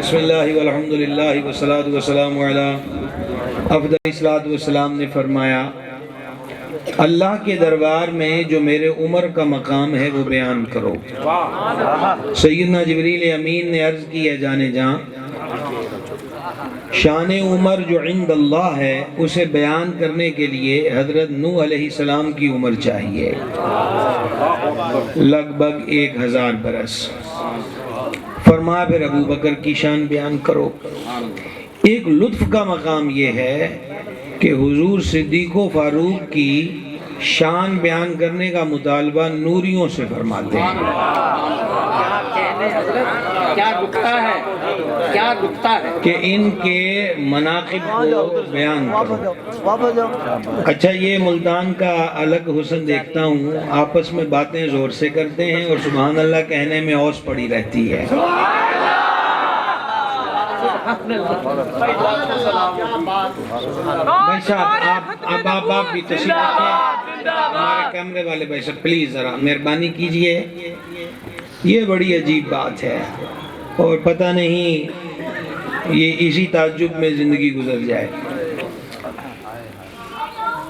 بسم اللہ والحمدللہ والصلاة والسلام علی افضل الصلاۃ والسلام نے فرمایا اللہ کے دربار میں جو میرے عمر کا مقام ہے وہ بیان کرو۔ سیدنا جبریل امین نے عرض کی ہے جانے جاں شان عمر جو عند اللہ ہے اسے بیان کرنے کے لیے حضرت نوح علیہ السلام کی عمر چاہیے، لگ بھگ 1000 برس۔ فرمایا پھر ابو بکر کی شان بیان کرو۔ ایک لطف کا مقام یہ ہے کہ حضور صدیق و فاروق کی شان بیان کرنے کا مطالبہ نوریوں سے فرماتے ہیں۔ کیا دکھتا ہے کہ ان کے مناقب کو بیان کرو۔ اچھا یہ ملتان کا الگ حسن دیکھتا ہوں، آپس میں باتیں زور سے کرتے ہیں اور سبحان اللہ کہنے میں اوس پڑی رہتی ہے۔ بھائی صاحب آپ بھی تشریف رکھیں، ہمارے کیمرے والے بھائی صاحب پلیز ذرا مہربانی کیجئے۔ یہ بڑی عجیب بات ہے اور پتہ نہیں یہ اسی تعجب میں زندگی گزر جائے۔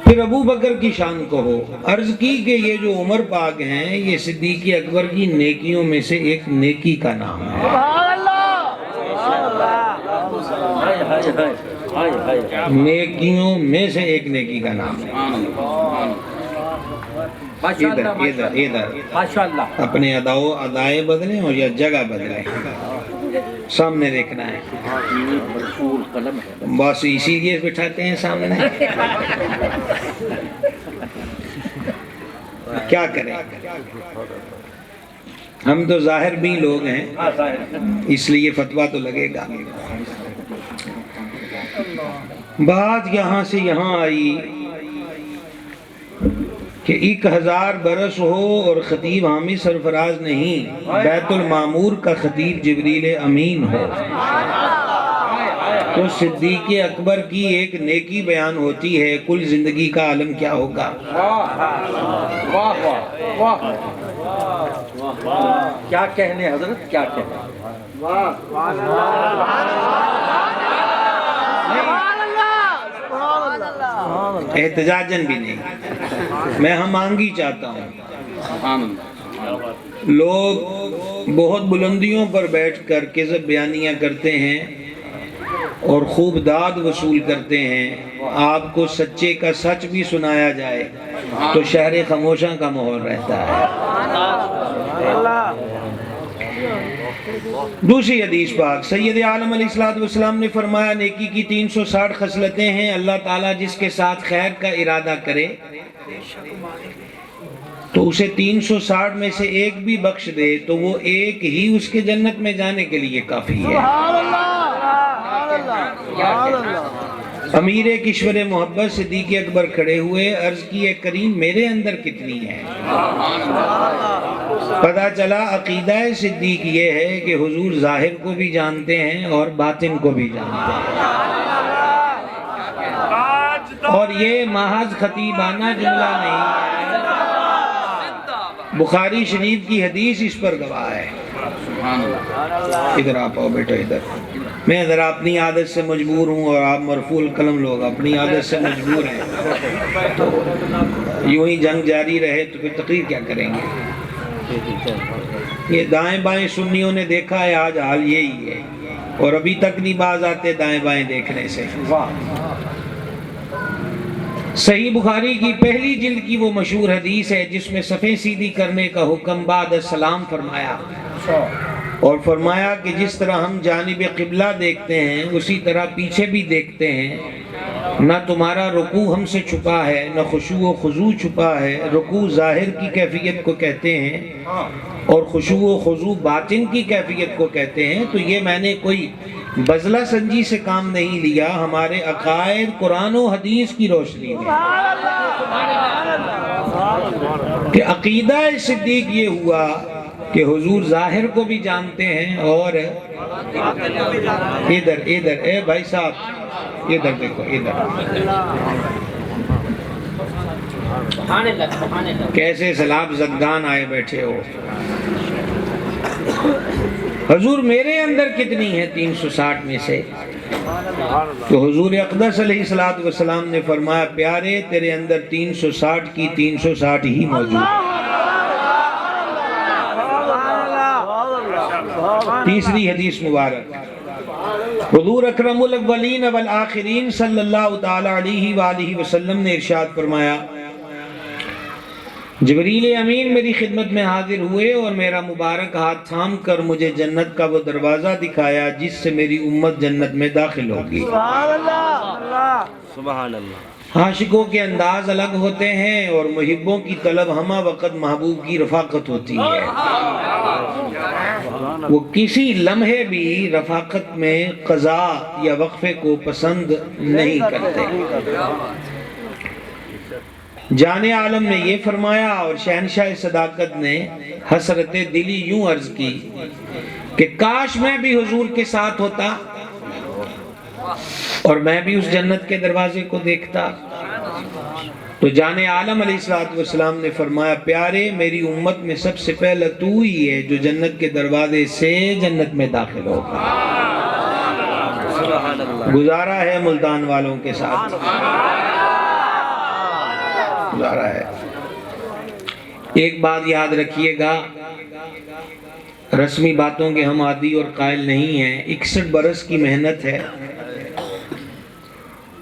پھر ابو بکر کی شان کہو۔ عرض کی کہ یہ جو عمر پاک ہیں یہ صدیق اکبر کی نیکیوں میں سے ایک نیکی کا نام ہے۔ نیکیوں میں سے ایک نیکی کا نام ہے۔ ادھر اپنے ادائے بدلیں اور یا جگہ بدلیں، سامنے دیکھنا ہے، بس اسی لیے بٹھاتے ہیں سامنے۔ کیا کریں، ہم تو ظاہر بھی لوگ ہیں اس لیے فتویٰ تو لگے گا۔ بات یہاں سے یہاں آئی کہ 1000 برس ہو اور خطیب حامی سرفراز نہیں، بیت المعمور کا خطیب جبریل امین ہو تو صدیق اکبر کی ایک نیکی بیان ہوتی ہے، کل زندگی کا عالم کیا ہوگا۔ کیا کہنے حضرت، کیا کہنے۔ احتجاجن بھی نہیں، میں ہمانگی چاہتا ہوں۔ لوگ بہت بلندیوں پر بیٹھ کر کذب بیانیاں کرتے ہیں اور خوب داد وصول کرتے ہیں، آپ کو سچے کا سچ بھی سنایا جائے تو شہر خاموشاں کا ماحول رہتا ہے۔ دوسری حدیث پاک سید عالم علیہ السلام نے فرمایا نیکی کی 360 خصلتیں ہیں، اللہ تعالیٰ جس کے ساتھ خیر کا ارادہ کرے تو اسے 360 میں سے ایک بھی بخش دے تو وہ ایک ہی اس کے جنت میں جانے کے لیے کافی ہے۔ امیر کشور محبت صدیق اکبر کھڑے ہوئے، عرض کی کریم میرے اندر کتنی ہے؟ پتہ چلا عقیدہ صدیق یہ ہے کہ حضور ظاہر کو بھی جانتے ہیں اور باطن کو بھی جانتے ہیں، اور یہ محض خطیبانہ جملہ نہیں ہے، بخاری شریف کی حدیث اس پر گواہ ہے۔ ادھر آپ آؤ بیٹا، ادھر میں ذرا اپنی عادت سے مجبور ہوں اور آپ مرفوع القلم لوگ اپنی عادت سے مجبور ہیں، تو یوں ہی جنگ جاری رہے تو پھر تقریر کیا کریں گے۔ یہ دائیں بائیں سنیوں نے دیکھا ہے آج حال یہی ہے، اور ابھی تک نہیں باز آتے دائیں بائیں دیکھنے سے۔ صحیح بخاری کی پہلی جلد کی وہ مشہور حدیث ہے جس میں صفیں سیدھی کرنے کا حکم بعد السلام فرمایا، اور فرمایا کہ جس طرح ہم جانب قبلہ دیکھتے ہیں اسی طرح پیچھے بھی دیکھتے ہیں، نہ تمہارا رکوع ہم سے چھپا ہے نہ خشوع و خضوع چھپا ہے۔ رکوع ظاہر کی کیفیت کو کہتے ہیں اور خشوع و خضوع باطن کی کیفیت کو کہتے ہیں، تو یہ میں نے کوئی بزلہ سنجی سے کام نہیں لیا، ہمارے عقائد قرآن و حدیث کی روشنی میں کہ عقیدہ صدیق یہ ہوا کہ حضور ظاہر کو بھی جانتے ہیں اور ادھر اے بھائی صاحب ادھر دیکھو، ادھر کیسے سلاب زدگان آئے بیٹھے ہو۔ حضور میرے اندر کتنی ہے 360 میں سے؟ تو حضور اقدس علیہ السلام نے فرمایا پیارے تیرے اندر 360 کی 360 ہی موجود ہے۔ تیسری حدیث مبارک، حضور اکرم الاولین والآخرین صلی اللہ تعالی علیہ وآلہ وسلم نے ارشاد فرمایا جبریل امین میری خدمت میں حاضر ہوئے اور میرا مبارک ہاتھ تھام کر مجھے جنت کا وہ دروازہ دکھایا جس سے میری امت جنت میں داخل ہوگی۔ سبحان اللہ۔ عاشقوں کے انداز الگ ہوتے ہیں اور محبوں کی طلب ہمہ وقت محبوب کی رفاقت ہوتی ہے۔ وہ کسی لمحے بھی رفاقت میں قضا یا وقفے کو پسند نہیں کرتے۔ جان عالم نے یہ فرمایا اور شہنشاہ صداقت نے حسرت دلی یوں عرض کی کہ کاش میں بھی حضور کے ساتھ ہوتا اور میں بھی اس جنت کے دروازے کو دیکھتا۔ تو جان عالم علیہ السلام نے فرمایا پیارے میری امت میں سب سے پہلا تو ہی ہے جو جنت کے دروازے سے جنت میں داخل ہوگا۔ گزارا ہے ملتان والوں کے ساتھ، گزارا ہے۔ ایک بات یاد رکھیے گا، رسمی باتوں کے ہم عادی اور قائل نہیں ہیں۔ 61 برس کی محنت ہے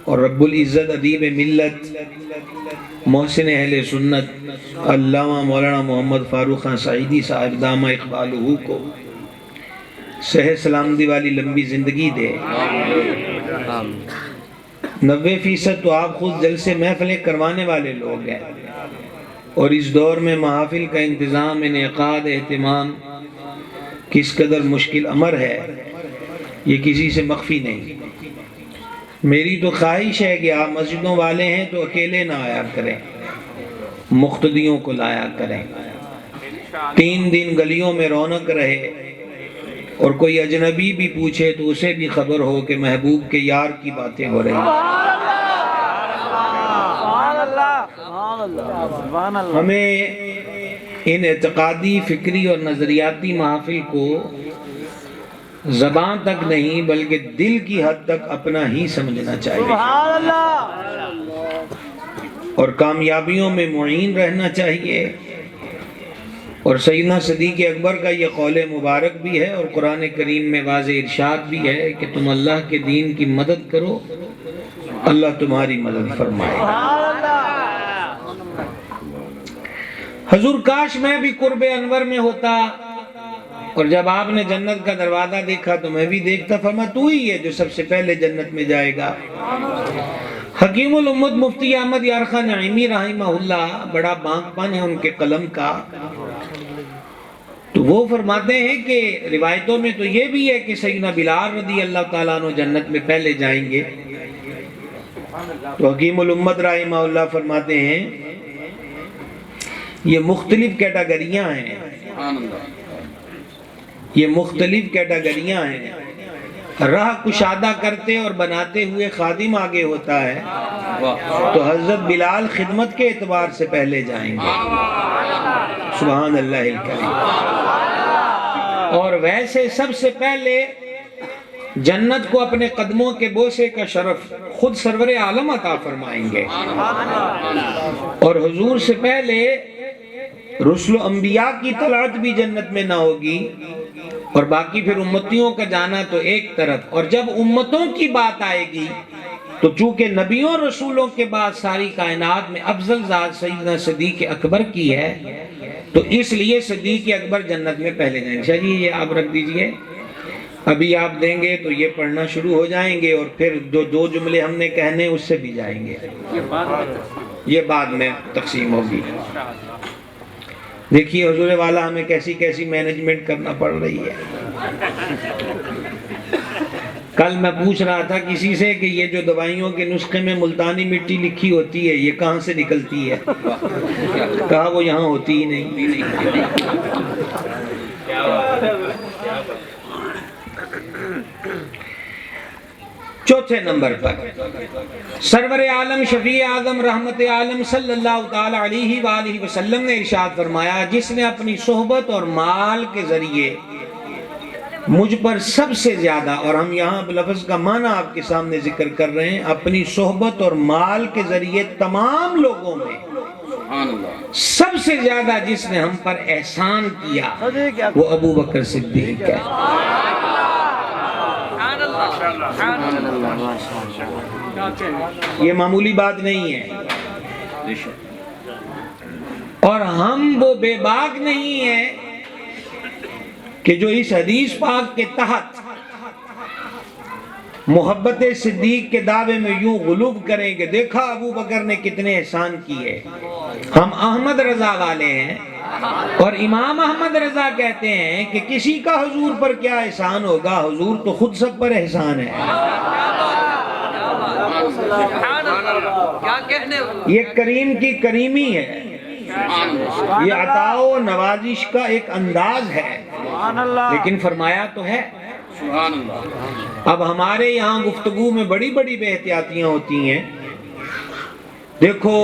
اور رب العزت ادیب ملت محسن اہل سنت علامہ مولانا محمد فاروق خان سعیدی صاحب دامہ اقبالہ کو صحت سلامتی والی لمبی زندگی دے۔ 90% تو آپ خود جلسے محفلیں کروانے والے لوگ ہیں اور اس دور میں محافل کا انتظام، انعقاد، اہتمام کس قدر مشکل امر ہے یہ کسی سے مخفی نہیں۔ میری تو خواہش ہے کہ آپ مسجدوں والے ہیں تو اکیلے نہ آیا کریں، مقتدیوں کو لایا کریں، 3 دن گلیوں میں رونق رہے اور کوئی اجنبی بھی پوچھے تو اسے بھی خبر ہو کہ محبوب کے یار کی باتیں ہو رہی ہیں۔ ہمیں ان اعتقادی، فکری اور نظریاتی محافل کو زبان تک نہیں بلکہ دل کی حد تک اپنا ہی سمجھنا چاہیے اور کامیابیوں میں معین رہنا چاہیے۔ اور سیدنا صدیق اکبر کا یہ قول مبارک بھی ہے اور قرآن کریم میں واضح ارشاد بھی ہے کہ تم اللہ کے دین کی مدد کرو، اللہ تمہاری مدد فرمائے۔ حضور کاش میں بھی قرب انور میں ہوتا اور جب آپ نے جنت کا دروازہ دیکھا تو میں بھی دیکھتا۔ فرمایا تو ہی ہے جو سب سے پہلے جنت میں جائے گا۔ حکیم الامت مفتی احمد یارخان نعیمی رحمہ اللہ، بڑا بانک پن ہے ان کے قلم کا، تو وہ فرماتے ہیں کہ روایتوں میں تو یہ بھی ہے کہ سیدنا بلال رضی اللہ تعالیٰ عنہ جنت میں پہلے جائیں گے۔ تو حکیم الامت رحمہ اللہ فرماتے ہیں یہ مختلف کیٹاگریاں ہیں، یہ مختلف کیٹاگریاں ہیں۔ راہ کشادہ کرتے اور بناتے ہوئے خادم آگے ہوتا ہے تو حضرت بلال خدمت کے اعتبار سے پہلے جائیں گے۔ سبحان اللہ الکریم۔ اور ویسے سب سے پہلے جنت کو اپنے قدموں کے بوسے کا شرف خود سرور عالم عطا فرمائیں گے، اور حضور سے پہلے رسل و انبیاء کی طلعت بھی جنت میں نہ ہوگی، اور باقی پھر امتیوں کا جانا تو ایک طرف۔ اور جب امتوں کی بات آئے گی تو چونکہ نبیوں رسولوں کے بعد ساری کائنات میں افضل ذات سیدنا صدیق اکبر کی ہے، تو اس لیے صدیق اکبر جنت میں پہلے جائیں گے۔ چلیے یہ آپ رکھ دیجئے، ابھی آپ دیں گے تو یہ پڑھنا شروع ہو جائیں گے اور پھر دو جملے ہم نے کہنے اس سے بھی جائیں گے، یہ بعد میں تقسیم ہوگی۔ دیکھیے حضور والا ہمیں کیسی کیسی مینجمنٹ کرنا پڑ رہی ہے۔ کل میں پوچھ رہا تھا کسی سے کہ یہ جو دوائیوں کے نسخے میں ملتانی مٹی لکھی ہوتی ہے یہ کہاں سے نکلتی ہے؟ کہا وہ یہاں ہوتی ہی نہیں۔ چوتھے نمبر پر سرور عالم شفیع اعظم رحمت عالم صلی اللہ تعالی علیہ وآلہ وسلم نے ارشاد فرمایا جس نے اپنی صحبت اور مال کے ذریعے مجھ پر سب سے زیادہ، اور ہم یہاں لفظ کا معنی آپ کے سامنے ذکر کر رہے ہیں، اپنی صحبت اور مال کے ذریعے تمام لوگوں میں سب سے زیادہ جس نے ہم پر احسان کیا وہ ابو بکر صدیق ہے۔ یہ معمولی بات نہیں ہے، اور ہم وہ بے باک نہیں ہیں کہ جو اس حدیث پاک کے تحت محبت صدیق کے دعوے میں یوں غلوب کریں کہ دیکھا ابو بکر نے کتنے احسان کیے۔ ہم احمد رضا والے ہیں، اور امام احمد رضا کہتے ہیں کہ کسی کا حضور پر کیا احسان ہوگا، حضور تو خود سب پر احسان ہے۔ یہ کریم کی کریمی ہے، یہ عطا و نوازش کا ایک انداز ہے، لیکن فرمایا تو ہے۔ اب ہمارے یہاں گفتگو میں بڑی بڑی بے احتیاطیاں ہوتی ہیں۔ دیکھو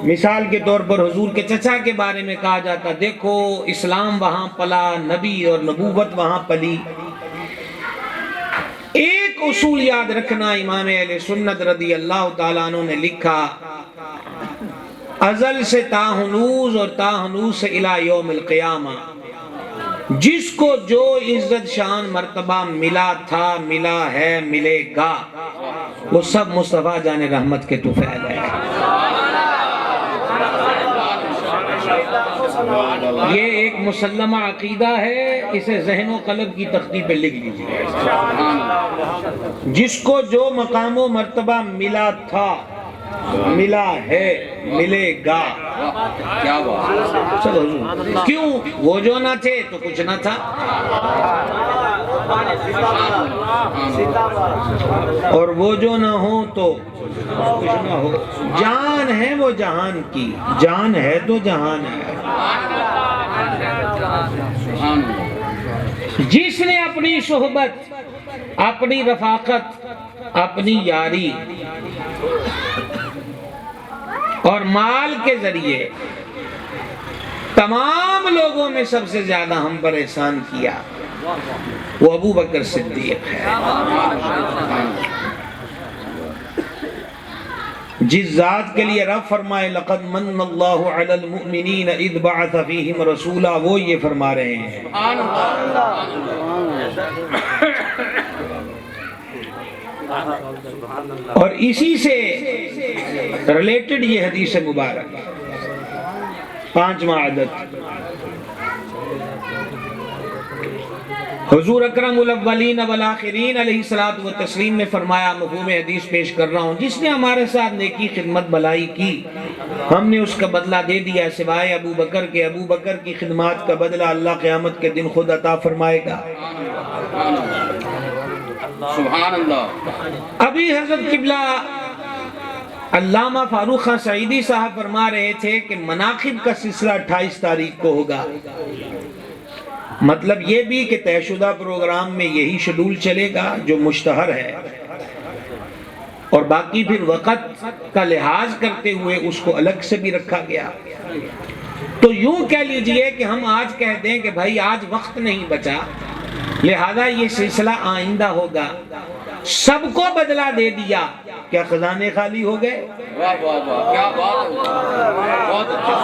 مثال کے طور پر حضور کے چچا کے بارے میں کہا جاتا، دیکھو اسلام وہاں پلا، نبی اور نبوت وہاں پلی۔ ایک اصول یاد رکھنا، امام اہل سنت رضی اللہ تعالیٰ عنہ نے لکھا، ازل سے تا ہنوز اور تا ہنوز سے الی یوم القیامہ جس کو جو عزت شان مرتبہ ملا تھا، ملا ہے، ملے گا، وہ سب مصطفیٰ جان رحمت کے طفیل ہے۔ یہ ایک مسلمہ عقیدہ ہے، اسے ذہن و قلب کی تختی پہ لکھ لیجیے۔ جس کو جو مقام و مرتبہ ملا تھا، ملا ہے، ملے گا۔ کیا بات! چلو حضور، کیوں؟ وہ جو نہ تھے تو کچھ نہ تھا، اور وہ جو نہ ہو تو کچھ نہ ہو۔ جان ہے وہ جہان کی، جان ہے تو جہان ہے۔ جس نے اپنی صحبت، اپنی رفاقت، اپنی یاری اور مال کے ذریعے تمام لوگوں میں سب سے زیادہ ہم پر احسان کیا، وہ ابو بکر صدیق ہے۔ جس ذات کے لیے رب فرمائے لقد من اللہ علی المؤمنین اذ بعث فیہم رسولا، وہ یہ فرما رہے ہیں۔ اور اسی سے ریلیٹڈ یہ حدیث مبارک، پانچواں عدد، حضور اکرم الاولین والآخرین علیہ الصلوۃ والتسلیم نے فرمایا، مفہوم حدیث پیش کر رہا ہوں، جس نے ہمارے ساتھ نیکی خدمت بلائی کی ہم نے اس کا بدلہ دے دیا، سوائے ابو بکر کے۔ ابو بکر کی خدمات کا بدلہ اللہ قیامت کے دن خود عطا فرمائے گا۔ سبحان اللہ۔ ابھی حضرت قبلہ علامہ فاروق خان سعیدی صاحب فرما رہے تھے کہ مناقب کا سلسلہ 28 تاریخ کو ہوگا، مطلب یہ بھی کہ طے شدہ پروگرام میں یہی شیڈول چلے گا جو مشتہر ہے، اور باقی پھر وقت کا لحاظ کرتے ہوئے اس کو الگ سے بھی رکھا گیا۔ تو یوں کہہ لیجئے کہ ہم آج کہہ دیں کہ بھائی آج وقت نہیں بچا، لہذا یہ سلسلہ آئندہ ہوگا، سب کو بدلہ دے دیا، کیا خزانے خالی ہو گئے؟ واہ واہ واہ، کیا بات ہے! بہت اچھا۔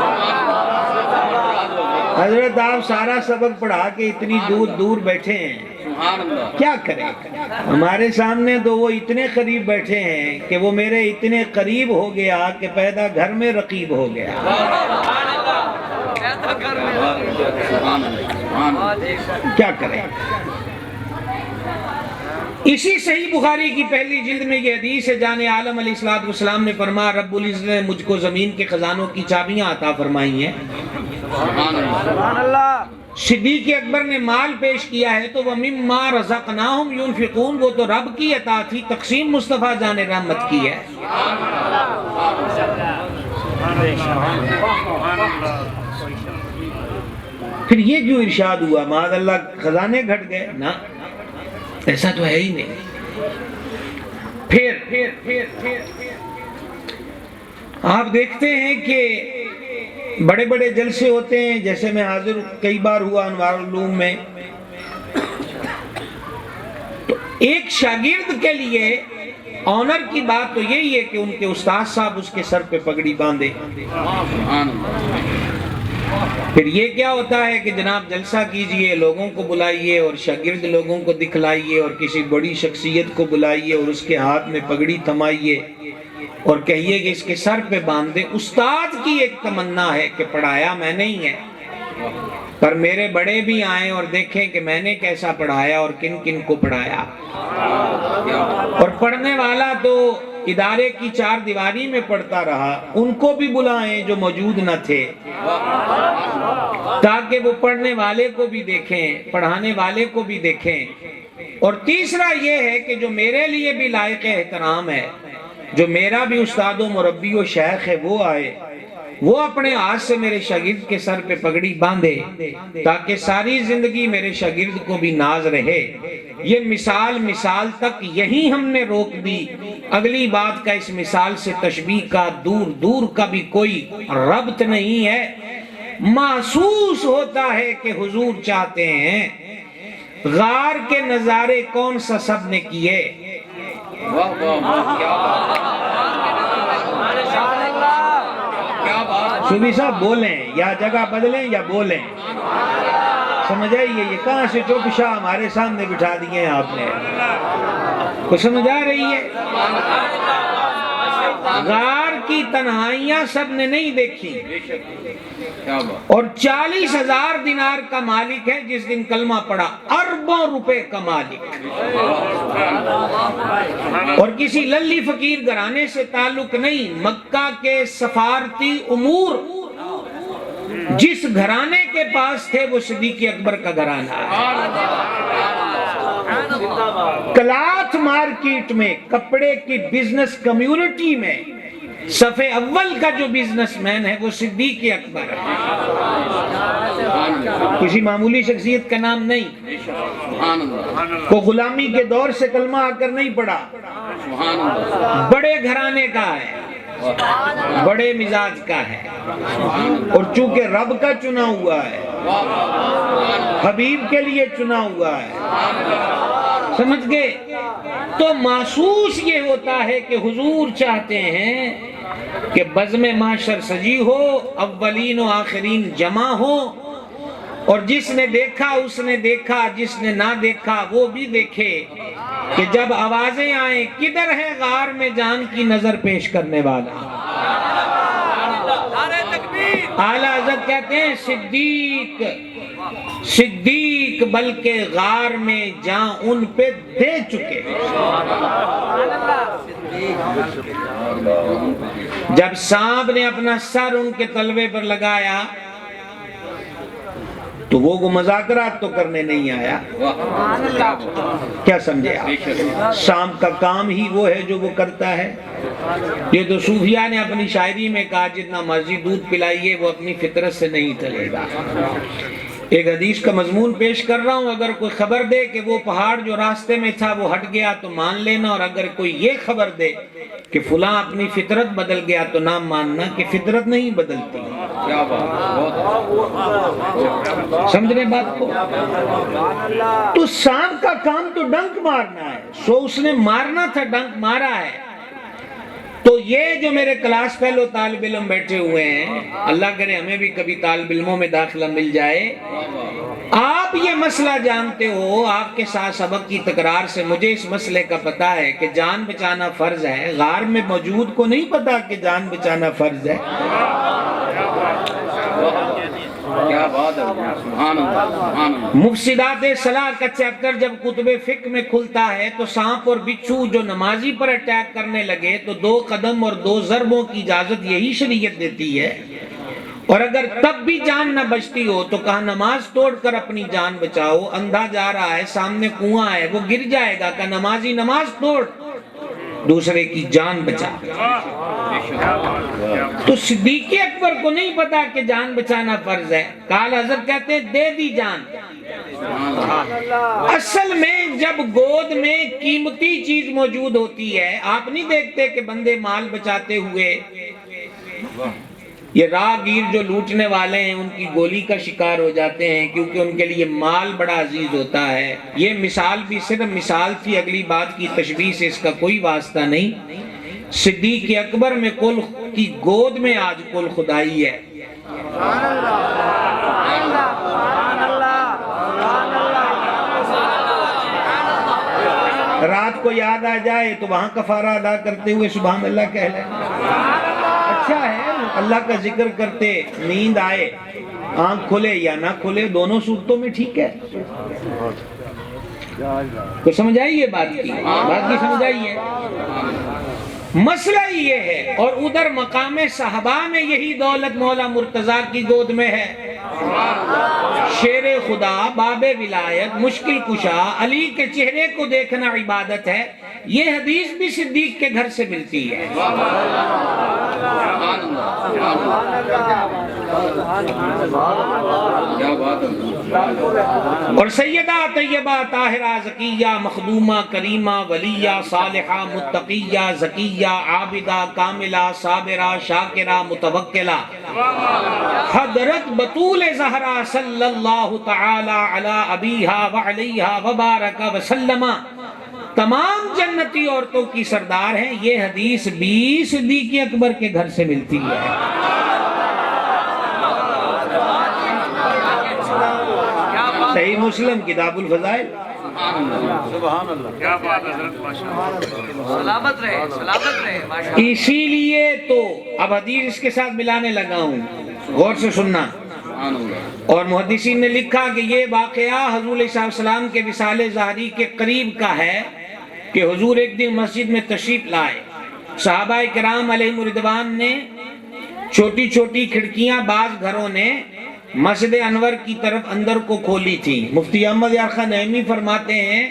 حضرت آپ سارا سبق پڑھا کے اتنی دور دور بیٹھے ہیں، سبحان اللہ۔ کیا کریں؟ ہمارے سامنے تو وہ اتنے قریب بیٹھے ہیں کہ وہ میرے اتنے قریب ہو گیا کہ پیدا گھر میں رقیب ہو گیا۔ کیا کریں؟ اسی صحیح بخاری کی پہلی جلد میں یہ حدیث ہے، جان عالم علیہ الصلوۃ والسلام نے فرمایا، رب العزت نے مجھ کو زمین کے خزانوں کی چابیاں عطا فرمائی ہیں۔ سبحان اللہ۔ صدیق اکبر نے مال پیش کیا ہے تو وَمِمَّا رَزَقْنَاهُمْ يُنْفِقُونَ، وہ تو رب کی عطا تھی، تقسیم مصطفیٰ جان رحمت کی ہے۔ پھر یہ کیوں ارشاد ہوا معاذ اللہ خزانے گھٹ گئے؟ نہ، ایسا تو ہے ہی نہیں۔ پھر آپ دیکھتے ہیں کہ بڑے بڑے جلسے ہوتے ہیں، جیسے میں حاضر کئی بار ہوا انوار العلوم میں، ایک شاگرد کے لیے آنر کی بات تو یہی ہے کہ ان کے استاد صاحب اس کے سر پہ پگڑی باندھے. پھر یہ کیا ہوتا ہے کہ جناب جلسہ کیجئے، لوگوں کو بلائیے اور شاگرد لوگوں کو دکھلائیے اور کسی بڑی شخصیت کو بلائیے اور اس کے ہاتھ میں پگڑی تھمائیے اور کہیے کہ اس کے سر پہ باندھ دے. استاد کی ایک تمنا ہے کہ پڑھایا میں نہیں ہے، پر میرے بڑے بھی آئیں اور دیکھیں کہ میں نے کیسا پڑھایا اور کن کن کو پڑھایا. اور پڑھنے والا تو ادارے کی چار دیواری میں پڑھتا رہا، ان کو بھی بلائیں جو موجود نہ تھے، تاکہ وہ پڑھنے والے کو بھی دیکھیں، پڑھانے والے کو بھی دیکھیں. اور تیسرا یہ ہے کہ جو میرے لیے بھی لائق احترام ہے، جو میرا بھی استاد و مربی و شیخ ہے، وہ آئے، وہ اپنے ہاتھ سے میرے شاگرد کے سر پہ پگڑی باندھے، تاکہ ساری زندگی میرے شاگرد کو بھی ناز رہے. یہ مثال تک یہی ہم نے روک دی. اگلی بات کا اس مثال سے تشبیہ کا دور کا بھی کوئی ربط نہیں ہے. محسوس ہوتا ہے کہ حضور چاہتے ہیں غار کے نظارے کون سا سب نے کیے. صوفی صاحب بولیں یا جگہ بدلیں یا بولیں، سمجھ آئیے؟ یہ کہاں سے چوپ شاہ ہمارے سامنے بٹھا دیے ہیں آپ نے؟ کو سمجھ آ رہی ہے؟ غار کی تنہائیاں سب نے نہیں دیکھی، اور 40,000 دینار کا مالک ہے جس دن کلمہ پڑھا، اربوں روپے کا مالک، اور کسی للی فقیر گھرانے سے تعلق نہیں. مکہ کے سفارتی امور جس گھرانے کے پاس تھے وہ صدیق اکبر کا گھرانہ ہے. کلاتھ مارکیٹ میں، کپڑے کی بزنس کمیونٹی میں صفحے اول کا جو بزنس مین ہے وہ صدیق اکبر ہے، کسی معمولی شخصیت کا نام نہیں. کو غلامی کے دور سے کلمہ آ کر نہیں پڑا، بڑے گھرانے کا ہے، بڑے مزاج کا ہے، اور چونکہ رب کا چنا ہوا ہے، حبیب کے لیے چنا ہوا ہے، سمجھ گئے؟ تو محسوس یہ ہوتا ہے کہ حضور چاہتے ہیں کہ بزم محشر سجی ہو، اولین و آخرین جمع ہو، اور جس نے دیکھا اس نے دیکھا، جس نے نہ دیکھا وہ بھی دیکھے کہ جب آوازیں آئیں کدھر ہے غار میں جان کی نظر پیش کرنے والا. اعلیٰ حضرت کہتے ہیں صدیق بلکہ غار میں جان ان پہ دے چکے. جب سانپ نے اپنا سر ان کے تلوے پر لگایا تو وہ مذاکرات تو کرنے نہیں آیا. کیا سمجھے آپ؟ سانپ کا کام ہی وہ ہے جو وہ کرتا ہے. یہ تو صوفیاء نے اپنی شاعری میں کہا جتنا مرضی دودھ پلائیے وہ اپنی فطرت سے نہیں چلے گا. ایک حدیث کا مضمون پیش کر رہا ہوں، اگر کوئی خبر دے کہ وہ پہاڑ جو راستے میں تھا وہ ہٹ گیا تو مان لینا، اور اگر کوئی یہ خبر دے کہ فلاں اپنی فطرت بدل گیا تو نہ ماننا کہ فطرت نہیں بدلتی. سمجھنے بات کو؟ تو سانپ کا کام تو ڈنک مارنا ہے، سو اس نے مارنا تھا، ڈنک مارا ہے. تو یہ جو میرے کلاس فیلو طالب علم بیٹھے ہوئے ہیں، اللہ کرے ہمیں بھی کبھی طالب علموں میں داخلہ مل جائے. آپ یہ مسئلہ جانتے ہو، آپ کے ساتھ سبق کی تکرار سے مجھے اس مسئلے کا پتہ ہے کہ جان بچانا فرض ہے. غار میں موجود کو نہیں پتا کہ جان بچانا فرض ہے. کیا بات ہے، سبحان اللہ. مفسدات صلاح کا چیپٹر جب کتب فقہ میں کھلتا ہے تو سانپ اور بچھو جو نمازی پر اٹیک کرنے لگے تو 2 قدم اور 2 ضربوں کی اجازت یہی شریعت دیتی ہے. اور اگر تب بھی جان نہ بچتی ہو تو کہا نماز توڑ کر اپنی جان بچاؤ. اندھا جا رہا ہے، سامنے کنواں ہے، وہ گر جائے گا، کہ نمازی نماز توڑ دوسرے کی جان بچا. تو صدیق اکبر کو نہیں پتا کہ جان بچانا فرض ہے. قال حضرت کہتے ہیں دے دی جان. اصل میں جب گود میں قیمتی چیز موجود ہوتی ہے، آپ نہیں دیکھتے کہ بندے مال بچاتے ہوئے یہ راہگیر جو لوٹنے والے ہیں ان کی گولی کا شکار ہو جاتے ہیں کیونکہ ان کے لیے مال بڑا عزیز ہوتا ہے۔ یہ مثال بھی صرف مثال تھی، اگلی بات کی تشبیہ سے اس کا کوئی واسطہ نہیں۔ صدیق اکبر میں کل کی گود میں آج کل خدائی ہے۔ رات کو یاد آ جائے تو وہاں کفارہ ادا کرتے ہوئے سبحان اللہ کہہ لیں، اچھا ہے۔ اللہ کا ذکر کرتے نیند آئے، آنکھ کھلے یا نہ کھلے، دونوں صورتوں میں ٹھیک ہے۔ تو سمجھ آئیے بات کی سمجھ آئیے۔ مسئلہ یہ ہے، اور ادھر مقام صحابہ میں یہی دولت مولا مرتضیٰ کی گود میں ہے۔ شیر خدا، باب ولایت، مشکل کشا، علی کے چہرے کو دیکھنا عبادت ہے، یہ حدیث بھی صدیق کے گھر سے ملتی ہے۔ اور سیدہ طیبہ طاہرہ زکیہ مخدومہ کریمہ ولیہ صالحہ متقیہ زکیہ عابدہ کاملہ صابرہ شاکرہ متوکلہ حضرت بطول زہرا صلی اللہ تعالی علی ابیہا وعلیہا وبارک وسلم تمام جنتی عورتوں کی سردار ہیں۔ یہ حدیث بھی صدیق اکبر کے گھر سے ملتی ہے۔ صحیح مسلم کتاب الفضائل۔ سبحان اللہ، کیا بات حضرت، ماشاءاللہ، سلامت رہے ماشاءاللہ۔ اسی لیے تو اب حدیث اس کے ساتھ ملانے لگا ہوں، غور سے سننا۔ اور محدثین نے لکھا کہ یہ واقعہ حضور علیہ السلام کے وصال ظاہری کے قریب کا ہے کہ حضور ایک دن مسجد میں تشریف لائے، صحابہ کرام علیہم رضوان نے چھوٹی چھوٹی کھڑکیاں بعض گھروں نے مسجد انور کی طرف اندر کو کھولی تھی۔ مفتی احمد یار خان نعیمی فرماتے ہیں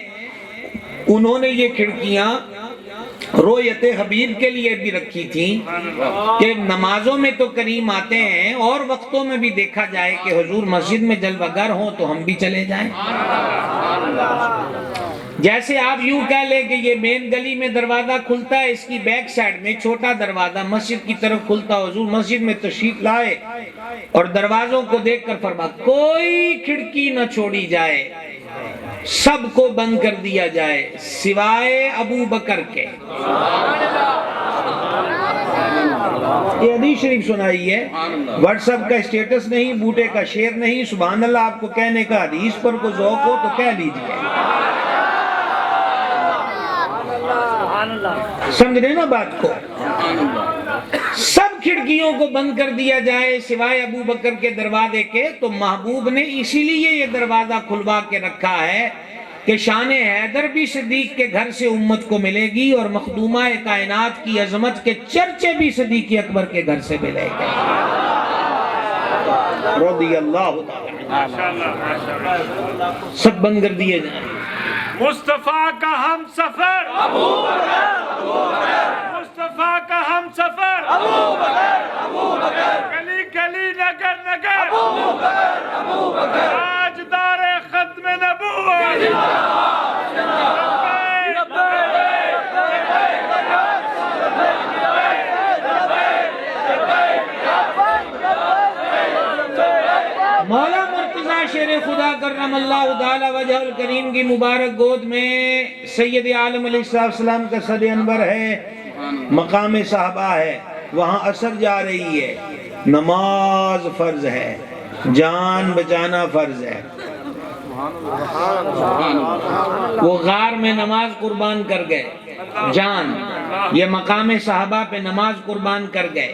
انہوں نے یہ کھڑکیاں رویت حبیب کے لیے بھی رکھی تھیں کہ نمازوں میں تو کریم آتے ہیں اور وقتوں میں بھی دیکھا جائے کہ حضور مسجد میں جلوہ گر ہوں تو ہم بھی چلے جائیں۔ جیسے آپ یوں کہہ لیں کہ یہ مین گلی میں دروازہ کھلتا ہے، اس کی بیک سائڈ میں چھوٹا دروازہ مسجد کی طرف کھلتا، حضور مسجد میں تشریف لائے اور دروازوں کو دیکھ کر فرمایا کوئی کھڑکی نہ چھوڑی جائے، سب کو بند کر دیا جائے سوائے ابو بکر کے۔ یہ حدیث شریف سنائی ہے، واٹس ایپ کا اسٹیٹس نہیں، بوٹے کا شیئر نہیں، سبحان اللہ۔ آپ کو کہنے کا حدیث پر کوئی ذوق ہو تو کہہ لیجئے۔ سمجھ رہے نا بات کو؟ سب کھڑکیوں کو بند کر دیا جائے سوائے ابو بکر کے دروازے کے، تو محبوب نے اسی لیے یہ دروازہ کھلوا کے رکھا ہے کہ شان حیدر بھی صدیق کے گھر سے امت کو ملے گی اور مخدومہ کائنات کی عظمت کے چرچے بھی صدیق اکبر کے گھر سے ملے گے رضی اللہ تعالی۔ سب بند کر دیے جائیں۔ مصطفیٰ کا ہم سفر ابو بکر، مصطفیٰ کا ہم سفر ابو بکر، گلی گلی نگر نگر ابو بکر، تاجدار ختم نبوت۔ مولا مرتضیٰ شیر خدا کرم اللہ تعالی وجہ الکریم کی مبارک گود میں سید عالم علیہ السلام کا صد انور ہے، مقام صحابہ ہے، وہاں عصر جا رہی ہے، نماز فرض ہے، جان بچانا فرض ہے۔ وہ غار میں نماز قربان کر گئے، جان، یہ مقام صحابہ پہ نماز قربان کر گئے۔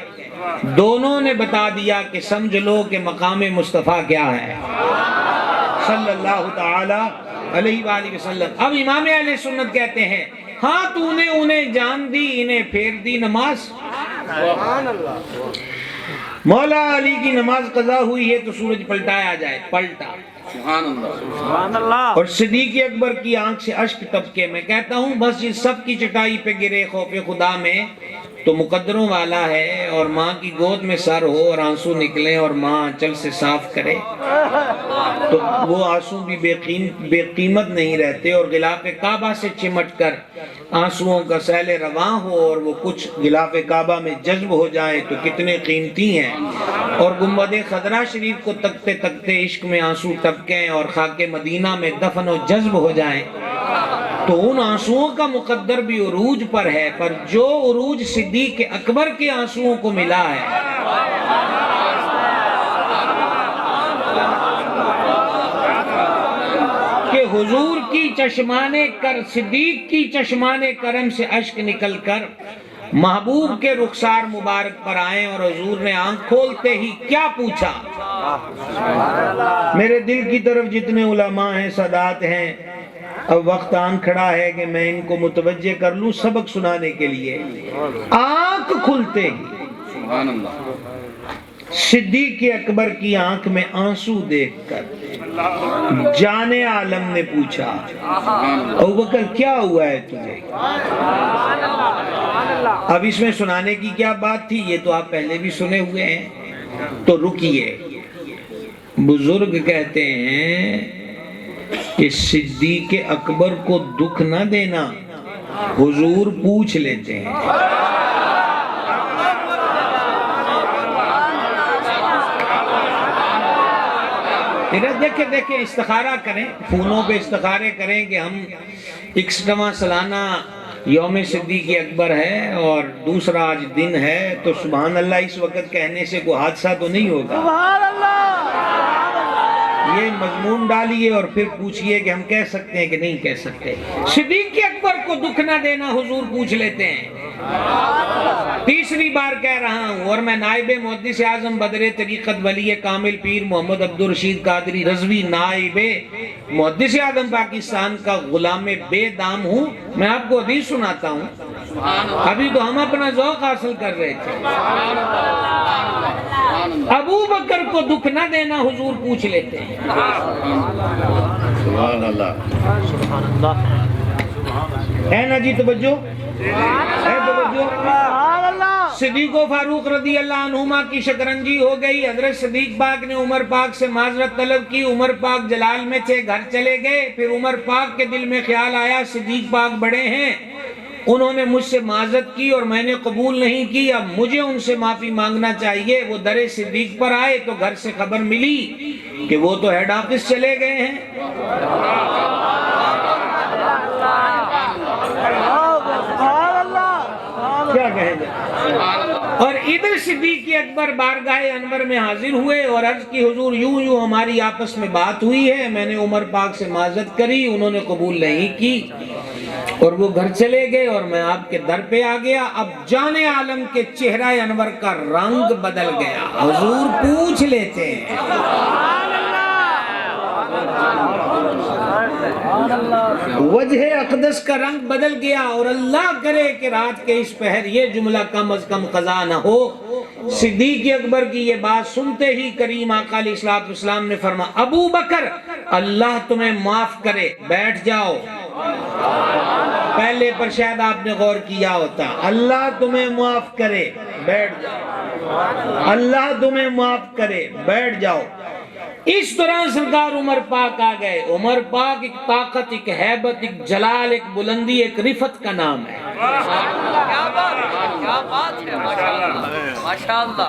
دونوں نے بتا دیا کہ سمجھ لو کہ مقام مصطفیٰ کیا ہے صلی اللہ تعالی علیہ وآلہ وسلم۔ اب امام اہل سنت کہتے ہیں ہاں تو نے انہیں جان دی، انہیں پھیر دی نماز۔ مولا علی کی نماز قضا ہوئی ہے تو سورج پلٹایا جائے، پلٹا، سبحان اللہ۔ اور صدیق اکبر کی آنکھ سے اشک ٹپکے۔ میں کہتا ہوں بس یہ سب کی چٹائی پہ گرے خوف خدا میں تو مقدروں والا ہے، اور ماں کی گود میں سر ہو اور آنسو نکلے اور ماں آنچل سے صاف کرے۔ تو وہ آنسو بھی بے قیمت نہیں رہتے، اور غلاف کعبہ سے چمٹ کر آنسوؤں کا سیل رواں ہو اور وہ کچھ غلاف کعبہ میں جذب ہو جائیں تو کتنے قیمتی ہیں، اور گنبد خضرا شریف کو تکتے تکتے عشق میں آنسو ٹپکیں اور خاک مدینہ میں دفن و جذب ہو جائیں، تو ان آنسوؤں کا مقدر بھی عروج پر ہے، پر جو عروج صدیق اکبر کے آنسوؤں کو ملا ہے کہ حضور کی صدیق کی چشمان کرم سے اشک نکل کر محبوب کے رخسار مبارک پر آئیں، اور حضور نے آنکھ کھولتے ہی کیا پوچھا؟ میرے دل کی طرف جتنے علماء ہیں، سادات ہیں، اب وقت آن کھڑا ہے کہ میں ان کو متوجہ کر لوں سبق سنانے کے لیے۔ آنکھ کھلتے ہی صدیق اکبر کی آنکھ میں آنسو دیکھ کر جان عالم نے پوچھا، ابوبکر کیا ہوا ہے تجھے؟ اب اس میں سنانے کی کیا بات تھی؟ یہ تو آپ پہلے بھی سنے ہوئے ہیں، تو رکیے۔ بزرگ کہتے ہیں کہ صدیق اکبر کو دکھ نہ دینا، حضور پوچھ لیتے ہیں۔ دیکھیں استخارہ کریں، فونوں پہ استخارے کریں کہ ہم 61واں سالانہ یوم صدیق اکبر ہے اور دوسرا آج دن ہے، تو سبحان اللہ اس وقت کہنے سے کوئی حادثہ تو نہیں ہوگا؟ یہ مضمون ڈالیے اور پھر پوچھئے کہ ہم کہہ سکتے ہیں کہ نہیں کہہ سکتے۔ صدیق اکبر کو دکھ نہ دینا، حضور پوچھ لیتے ہیں۔ تیسری بار کہہ رہا ہوں، اور میں نائب محدث اعظم بدر طریقت ولی کامل پیر محمد عبدالرشید قادری رضوی نائب محدث اعظم پاکستان کا غلام بے دام ہوں۔ میں آپ کو حدیث سناتا ہوں، ابھی تو ہم اپنا ذوق حاصل کر رہے تھے۔ ابو بکر کو دکھ نہ دینا، حضور پوچھ لیتے ہیں۔ سبحان اللہ، ہے نا جی توجہ؟ ہے توجہ؟ صدیق و فاروق رضی اللہ عنہما کی شطرنجی ہو گئی، حضرت صدیق پاک نے عمر پاک سے معذرت طلب کی، عمر پاک جلال میں تھے، گھر چلے گئے، پھر عمر پاک کے دل میں خیال آیا صدیق پاک بڑے ہیں، انہوں نے مجھ سے معذرت کی اور میں نے قبول نہیں کی، اب مجھے ان سے معافی مانگنا چاہیے۔ وہ در صدیق پر آئے تو گھر سے خبر ملی کہ وہ تو ہیڈ آفس چلے گئے ہیں۔ کیا کہیں گے؟ اور ادھر صدیق اکبر بارگاہ انور میں حاضر ہوئے اور عرض کی حضور یوں ہماری آپس میں بات ہوئی ہے، میں نے عمر پاک سے معذرت کری، انہوں نے قبول نہیں کی، اور وہ گھر چلے گئے اور میں آپ کے در پہ آ گیا۔ اب جان عالم کے چہرہ انور کا رنگ بدل گیا، حضور پوچھ لیتے ہیں۔ وجہ اقدس کا رنگ بدل گیا، اور اللہ کرے کہ رات کے اس پہر یہ جملہ کم از کم قضا نہ ہو۔ صدیق اکبر کی یہ بات سنتے ہی کریم آقا علیہ السلام نے فرمایا، ابو بکر اللہ تمہیں معاف کرے، بیٹھ جاؤ۔ پہلے پر شاید آپ نے غور کیا ہوتا، اللہ تمہیں معاف کرے، بیٹھ جاؤ، اللہ تمہیں معاف کرے، بیٹھ جاؤ۔ اس دوران سرکار عمر پاک آ گئے۔ عمر پاک ایک طاقت، ایک ہیبت، ایک جلال، ایک بلندی، ایک رفت کا نام ہے۔ کیا بات ہے، ماشاءاللہ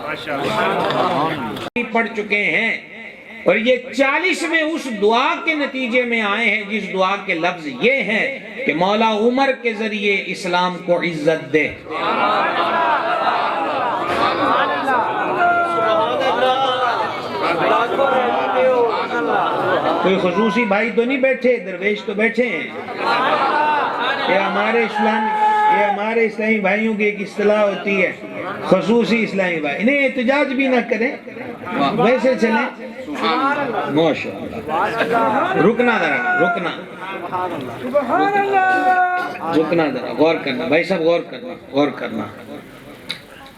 پڑھ چکے ہیں، اور یہ 40ویں اس دعا کے نتیجے میں آئے ہیں جس دعا کے لفظ یہ ہیں کہ مولا عمر کے ذریعے اسلام کو عزت دے۔ کوئی خصوصی بھائی تو نہیں بیٹھے، درویش تو بیٹھے ہیں۔ یہ ہمارے اسلامی بھائیوں کی ایک اصطلاح ہوتی ہے، خصوصی اسلامی بھائی، انہیں احتجاج بھی نہ کریں، ویسے چلیں۔ ماشاءاللہ، رکنا ذرا، رکنا ذرا، غور کرنا بھائی صاحب، غور کرنا۔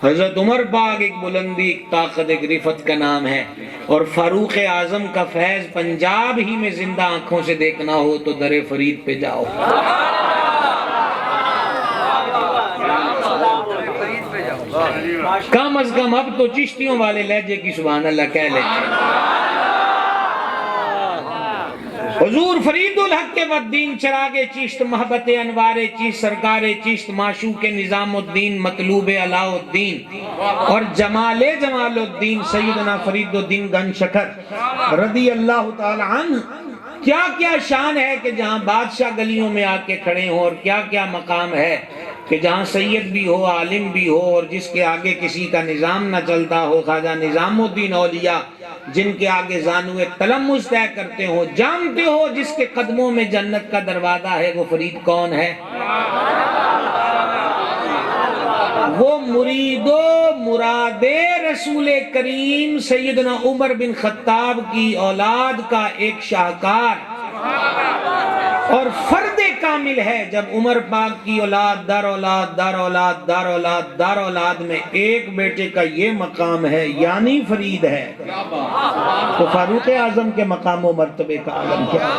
حضرت عمر پاک ایک بلندی، ایک طاقت، ایک رفت کا نام ہے، اور فاروق اعظم کا فیض پنجاب ہی میں زندہ آنکھوں سے دیکھنا ہو تو در فرید پہ جاؤ۔ کم از کم اب تو چشتیوں والے لہجے کی سبحان اللہ کہہ لیتے ہیں۔ حضور فرید الحق کے والدین چراغ چشت محبت انوار چشت سرکار چشت معشوق نظام الدین مطلوب علاء الدین اور جمال الدین سیدنا فرید الدین گن شکر رضی اللہ تعالی عنہ، کیا کیا شان ہے کہ جہاں بادشاہ گلیوں میں آ کے کھڑے ہوں، اور کیا کیا مقام ہے کہ جہاں سید بھی ہو، عالم بھی ہو، اور جس کے آگے کسی کا نظام نہ چلتا ہو، خواجہ نظام الدین اولیاء جن کے آگے زانوے تلمس طے کرتے ہو، جانتے ہو جس کے قدموں میں جنت کا دروازہ ہے، وہ فرید کون ہے؟ وہ مرید و مراد رسول کریم سیدنا عمر بن خطاب کی اولاد کا ایک شاہکار اور فرد کامل ہے۔ جب عمر پاک کی اولاد در اولاد در اولاد در اولاد در اولاد میں ایک بیٹے کا یہ مقام ہے، یعنی فرید ہے، تو فاروق اعظم کے مقام و مرتبے کا عالم کیا ہے؟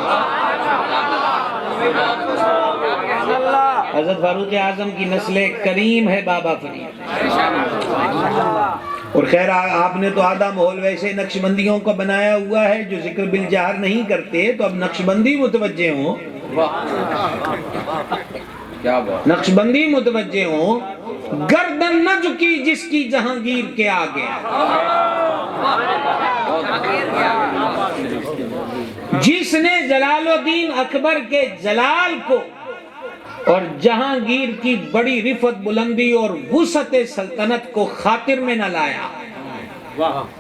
حضرت فاروق اعظم کی نسل کریم ہے بابا فرید۔ اور خیر آپ نے تو آدھا ماحول ویسے نقشبندیوں کا بنایا ہوا ہے جو ذکر بالجہر نہیں کرتے، تو اب نقشبندی متوجہ ہوں، نقشبندی متوجہ ہوں، گردن نہ جھکی جس کی جہانگیر کے آگے، جس نے جلال الدین اکبر کے جلال کو اور جہانگیر کی بڑی رفت بلندی اور وسعت سلطنت کو خاطر میں نہ لایا،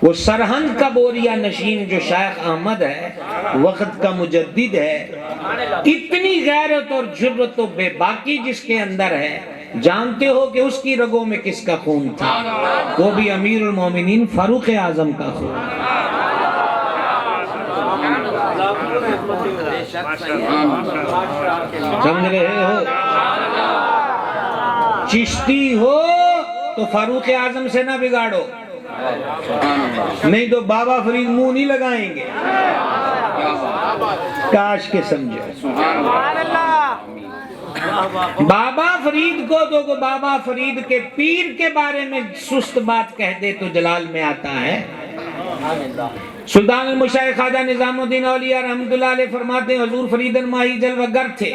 وہ سرہند کا بوریا نشین جو شیخ احمد ہے، وقت کا مجدد ہے، اتنی غیرت اور جرت و بے باکی جس کے اندر ہے، جانتے ہو کہ اس کی رگوں میں کس کا خون تھا؟ وہ بھی امیر المومنین فاروق اعظم کا خون۔ سمجھ رہے ہو؟ چشتی ہو تو فاروق اعظم سے نہ بگاڑو، نہیں تو بابا فرید منہ نہیں لگائیں گے، کاش کے سمجھو۔ بابا فرید کو تو بابا فرید کے پیر کے بارے میں سست بات کہہ دے تو جلال میں آتا ہے۔ سلطان المشائخ خواجہ نظام الدین اولیاء رحمت اللہ علیہ فرماتے ہیں حضور فرید ماہی جلوہ گر تھے۔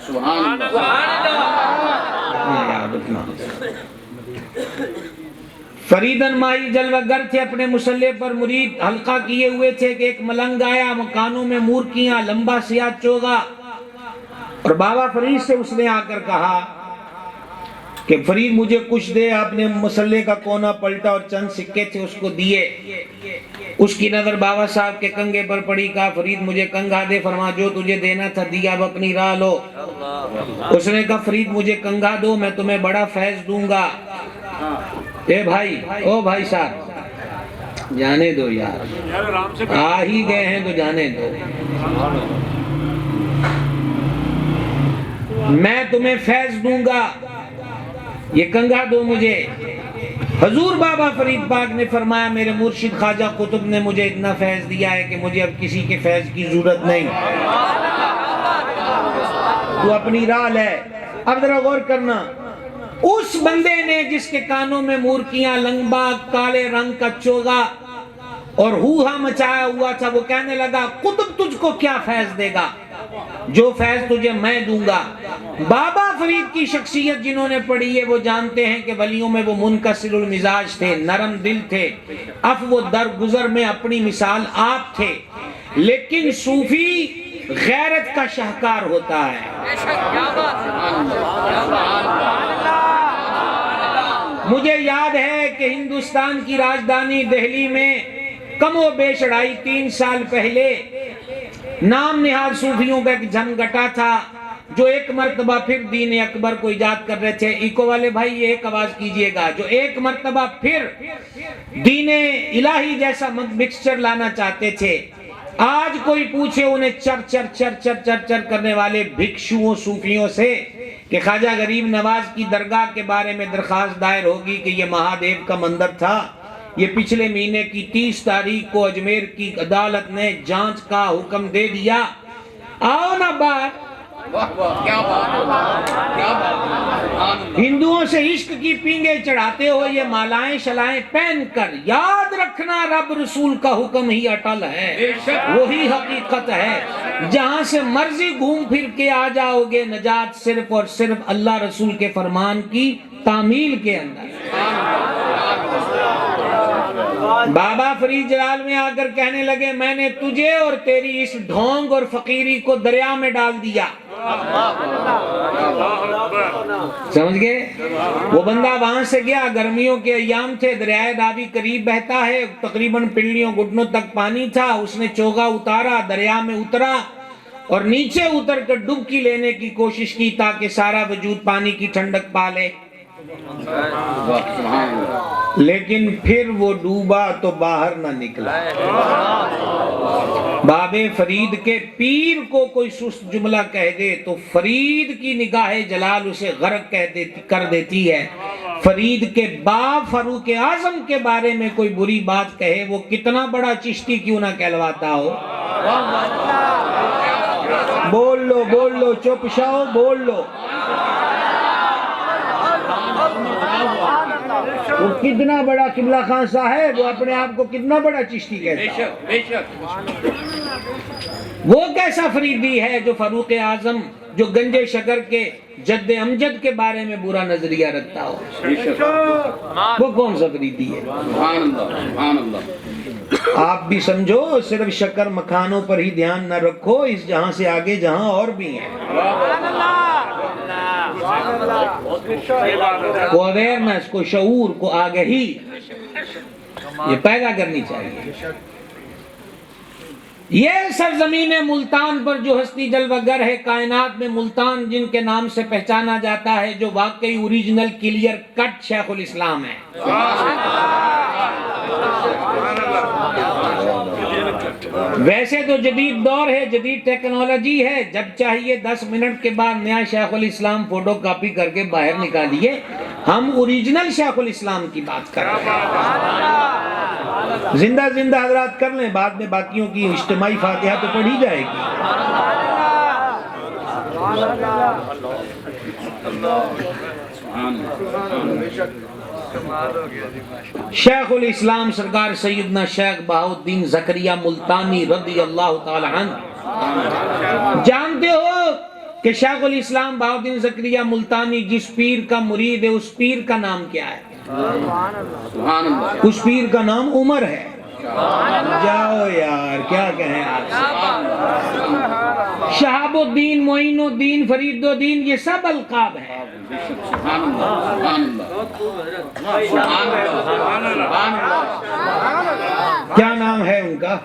سبحان اللہ۔ فریدن ماہی جلوہ گر تھے، اپنے مسلح پر مرید حلقہ کیے ہوئے تھے کہ ایک ملنگ آیا، مکانوں میں مورکیاں، لمبا سیاہ چوغا، اور بابا فرید سے اس نے آ کر کہا کہ فرید مجھے کچھ دے۔ آپ نے مسلح کا کونا پلٹا اور چند سکے تھے اس کو دیے۔ اس کی نظر بابا صاحب کے کنگھے پر پڑی، کہا فرید مجھے کنگھا دے۔ فرما جو تجھے دینا تھا دیا، اب اپنی راہ لو۔ اس نے کہا فرید مجھے کنگھا دو، میں تمہیں بڑا فیض دوں گا۔ اے بھائی، او بھائی صاحب جانے دو یار، آ ہی گئے ہیں تو جانے دو، میں تمہیں فیض دوں گا، یہ کنگھا دو مجھے۔ حضور بابا فرید پاک نے فرمایا میرے مرشد خواجہ قطب نے مجھے اتنا فیض دیا ہے کہ مجھے اب کسی کے فیض کی ضرورت نہیں، تو اپنی راہ لے۔ اب ذرا غور کرنا، اس بندے نے جس کے کانوں میں مورکیاں، لنگبا کالے رنگ کا چوغا اور ہوہا مچایا ہوا تھا، وہ کہنے لگا قطب تجھ کو کیا فیض دے گا، جو فیض تجھے میں دوں گا۔ بابا فرید کی شخصیت جنہوں نے پڑھی ہے وہ جانتے ہیں کہ ولیوں میں وہ منکسر المزاج تھے، نرم دل تھے، عفو درگزر میں اپنی مثال آپ تھے، لیکن صوفی غیرت کا شاہکار ہوتا ہے۔ مجھے یاد ہے کہ ہندوستان کی راجدھانی دہلی میں کم و بیش 2.5-3 سال پہلے نام نہاد صوفیوں کا ایک جھنگٹا تھا جو ایک مرتبہ پھر دین اکبر کو ایجاد کر رہے تھے۔ ایکو والے بھائی یہ ایک آواز کیجئے گا، جو ایک مرتبہ پھر دین الہی جیسا مکسچر لانا چاہتے تھے۔ آج کوئی پوچھے انہیں چر چر چر چر چر چر کرنے والے بھکشوؤں صوفیوں سے کہ خواجہ غریب نواز کی درگاہ کے بارے میں درخواست دائر ہوگی کہ یہ مہادیو کا مندر تھا، یہ پچھلے مہینے کی 30 تاریخ کو اجمیر کی عدالت نے جانچ کا حکم دے دیا، آؤ نا باہر۔ ہندوؤں سے عشق کی پینگے چڑھاتے ہو یہ مالائیں شلائیں پہن کر، یاد رکھنا رب رسول کا حکم ہی اٹل ہے، وہی حقیقت ہے، جہاں سے مرضی گھوم پھر کے آ جاؤ گے، نجات صرف اور صرف اللہ رسول کے فرمان کی تعمیل کے اندر۔ بابا فرید جلال میں آ کر کہنے لگے میں نے تجھے اور تیری اس ڈھونگ اور فقیری کو دریا میں ڈال دیا۔ سمجھ گئے؟ وہ بندہ وہاں سے گیا، گرمیوں کے ایام تھے، دریائے داوی قریب بہتا ہے، تقریباً پنڈلیوں گھٹنوں تک پانی تھا، اس نے چوگا اتارا، دریا میں اترا اور نیچے اتر کر ڈبکی لینے کی کوشش کی تاکہ سارا وجود پانی کی ٹھنڈک پا لے، لیکن پھر وہ ڈوبا تو باہر نہ نکلا۔ بابے فرید کے پیر کو کوئی سست جملہ کہہ دے تو فرید کی نگاہ جلال اسے غرق کر دیتی ہے۔ فرید کے باپ فاروق اعظم کے بارے میں کوئی بری بات کہے، وہ کتنا بڑا چشتی کیوں نہ کہلواتا ہو۔ بول لو چپ شاؤ، بول لو۔ وہ کتنا بڑا قبلہ خان صاحب، وہ اپنے آپ کو کتنا بڑا چشتی کہتا ہے۔ وہ کیسا فریدی ہے جو فاروق اعظم، جو گنجے شکر کے جد امجد کے بارے میں برا نظریہ رکھتا ہو؟ وہ کون سا فریدی ہے؟ آپ بھی سمجھو، صرف شکر مکھانوں پر ہی دھیان نہ رکھو، اس جہاں سے آگے جہاں اور بھی ہیں۔ کو اویئرنس، کو شعور، کو آگہی یہ پیدا کرنی چاہیے۔ یہ سرزمین ملتان پر جو ہستی جلوہ گر ہے کائنات میں، ملتان جن کے نام سے پہچانا جاتا ہے، جو واقعی اوریجنل کلیئر کٹ شیخ الاسلام ہے۔ ویسے تو جدید دور ہے، جدید ٹیکنالوجی ہے، جب چاہیے 10 منٹ کے بعد نیا شیخ الاسلام فوٹو کاپی کر کے باہر نکالیے۔ ہم اوریجنل شیخ الاسلام کی بات کر رہے ہیں۔ زندہ زندہ حضرات کر لیں، بعد میں باقیوں کی اجتماعی فاتحہ تو پڑھی جائے گی۔ شیخ الاسلام سرکار سیدنا شیخ بہاؤالدین زکریا ملتانی رضی اللہ تعالی عنہ، جانتے ہو کہ شیخ الاسلام بہاؤالدین زکریا ملتانی جس پیر کا مرید ہے اس پیر کا نام کیا ہے؟ اس پیر کا نام عمر ہے۔ جاؤ یار، کیا کہیں آپ سے۔ شہاب الدین، معین الدین، فرید الدین، یہ سب القاب ہیں۔ کیا نام ہے ان کا؟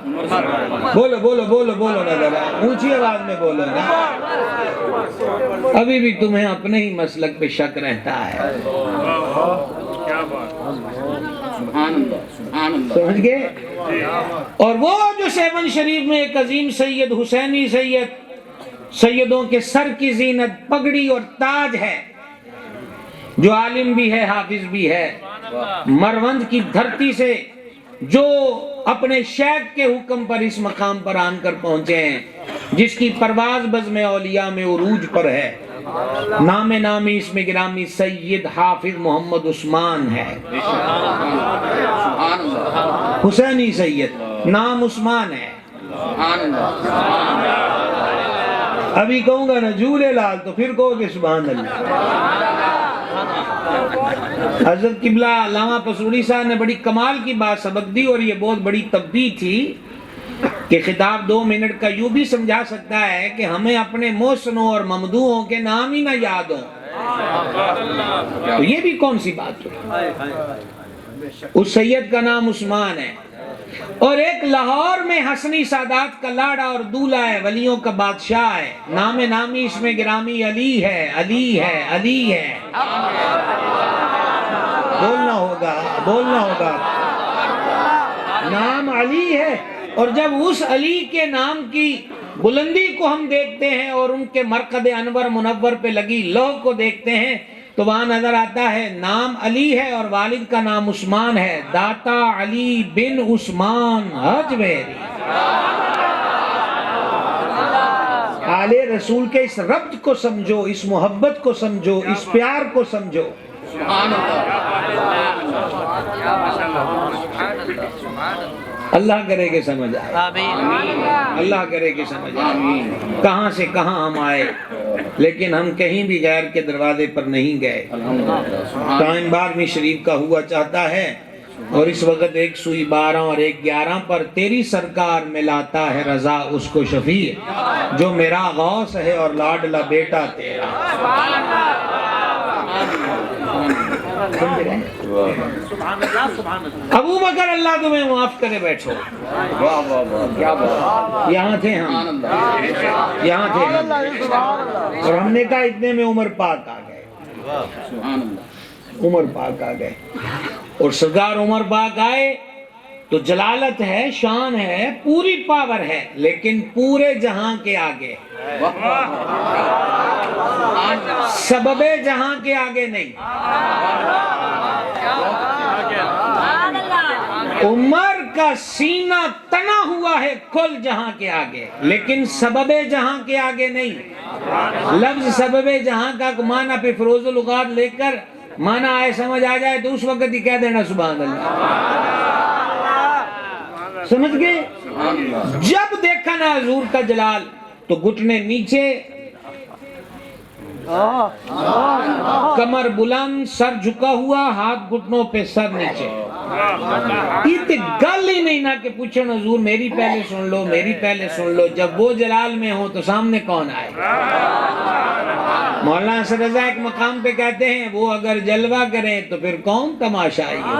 بولو بولو بولو بولو نا ذرا، اونچی آواز میں بولو نا۔ ابھی بھی تمہیں اپنے ہی مسلک پہ شک رہتا ہے۔ سمجھ گئے؟ اور وہ جو 7 شریف میں ایک عظیم سید حسینی سیدوں کے سر کی زینت پگڑی اور تاج ہے، جو عالم بھی ہے، حافظ بھی ہے، مروند کی دھرتی سے جو اپنے شیخ کے حکم پر اس مقام پر آن کر پہنچے ہیں، جس کی پرواز بزم اولیاء میں عروج پر ہے، نام نامی اسم گرامی سید حافظ محمد عثمان ہے۔ حسینی سید، نام عثمان ہے۔ ابھی کہوں گا نا جھولے لال تو پھر کہو کہ سبحان اللہ۔ حضرت قبلہ علامہ پسوری صاحب نے بڑی کمال کی بات سبق دی، اور یہ بہت بڑی تبدیل تھی کہ خطاب 2 منٹ کا یوں بھی سمجھا سکتا ہے کہ ہمیں اپنے محسنوں اور ممدوحوں کے نام ہی نہ یاد ہوں، تو یہ بھی کون سی بات ہوئی؟ اس سید کا نام عثمان ہے، اور ایک لاہور میں حسنی سادات کا لاڑا اور دولہا ہے، ولیوں کا بادشاہ ہے، نام نامی اس میں گرامی علی ہے، علی ہے، علی ہے۔ بولنا ہوگا، نام علی ہے۔ اور جب اس علی کے نام کی بلندی کو ہم دیکھتے ہیں اور ان کے مرقد انور منور پہ لگی لوح کو دیکھتے ہیں تو وہاں نظر آتا ہے نام علی ہے اور والد کا نام عثمان ہے، داتا علی بن عثمان حجویری۔ آل رسول کے اس ربط کو سمجھو، اس محبت کو سمجھو، اس پیار کو سمجھو۔ اللہ کرے کہ سمجھ آئے، اللہ کرے کہ سمجھ آئے۔ کہاں سے کہاں ہم آئے، لیکن ہم کہیں بھی غیر کے دروازے پر نہیں گئے۔ ٹائم 12ویں شریف کا ہوا چاہتا ہے، اور اس وقت 1 سوئی 12 اور 1 11 پر تیری سرکار میں لاتا ہے رضا اس کو شفیع، جو میرا غوث ہے اور لاڈلا بیٹا تیرا۔ ابو بکر اللہ تمہیں معاف کرے، بیٹھو۔ یہاں تھے ہم، یہاں تھے ہم، اور ہم نے کہا اتنے میں عمر پاک آ گئے، عمر پاک آ گئے، اور سرکار عمر پاک آئے تو جلالت ہے، شان ہے، پوری پاور ہے، لیکن پورے جہاں کے آگے، سبب جہاں کے آگے نہیں۔ عمر کا سینہ تنا ہوا ہے کل جہاں کے آگے، لیکن سبب جہاں کے آگے نہیں۔ لفظ سبب جہاں کا معنی پہ فروز اللغات لے کر معنی آئے سمجھ آ جائے تو اس وقت ہی کہہ دینا سبحان اللہ، سمجھ گئے؟ جب دیکھا نا حضور کا جلال تو گھٹنے نیچے، کمر بلند، سر جھکا ہوا، ہاتھ گھٹنوں پہ، سر نیچے۔ یہ گل ہی نہیں نا کہ پوچھو حضور میری پہلے سن لو، میری پہلے سن لو۔ جب وہ جلال میں ہو تو سامنے کون آئے؟ مولانا اسد رضا ایک مقام پہ کہتے ہیں وہ اگر جلوہ کریں تو پھر کون تماشائی ہے؟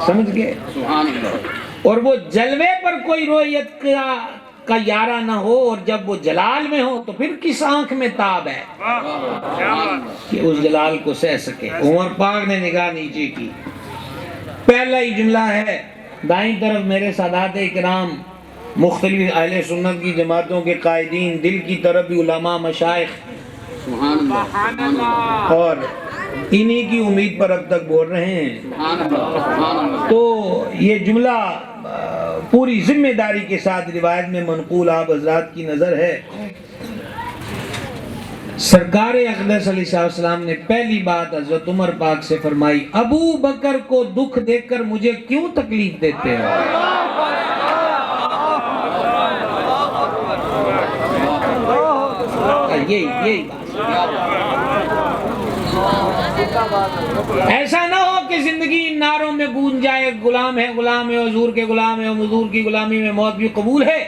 سمجھ گئے؟ اور وہ جلوے پر کوئی رویت کا یارہ نہ ہو، اور جب وہ جلال میں ہو تو پھر کس آنکھ میں تاب ہے کہ اس جلال کو سہ سکے۔ عمر پاک نے نگاہ نیچے کی، پہلا ہی جملہ ہے، دائیں طرف میرے سادات اکرام، مختلف اہل سنت کی جماعتوں کے قائدین، دل کی طرف بھی علماء مشائخ، اور انہی کی امید پر اب تک بول رہے ہیں۔ تو یہ جملہ پوری ذمہ داری کے ساتھ روایت میں منقول آپ حضرات کی نظر ہے۔ سرکار اقدس علیہ السلام نے پہلی بات حضرت عمر پاک سے فرمائی، ابو بکر کو دکھ دیکھ کر مجھے کیوں تکلیف دیتے ہو؟ یہی ایسا نہ ہو کہ زندگی ان نعروں میں گونج جائے، غلام ہے، غلام ہے، حضور کے غلام ہے، حضور کی غلامی میں موت بھی قبول ہے،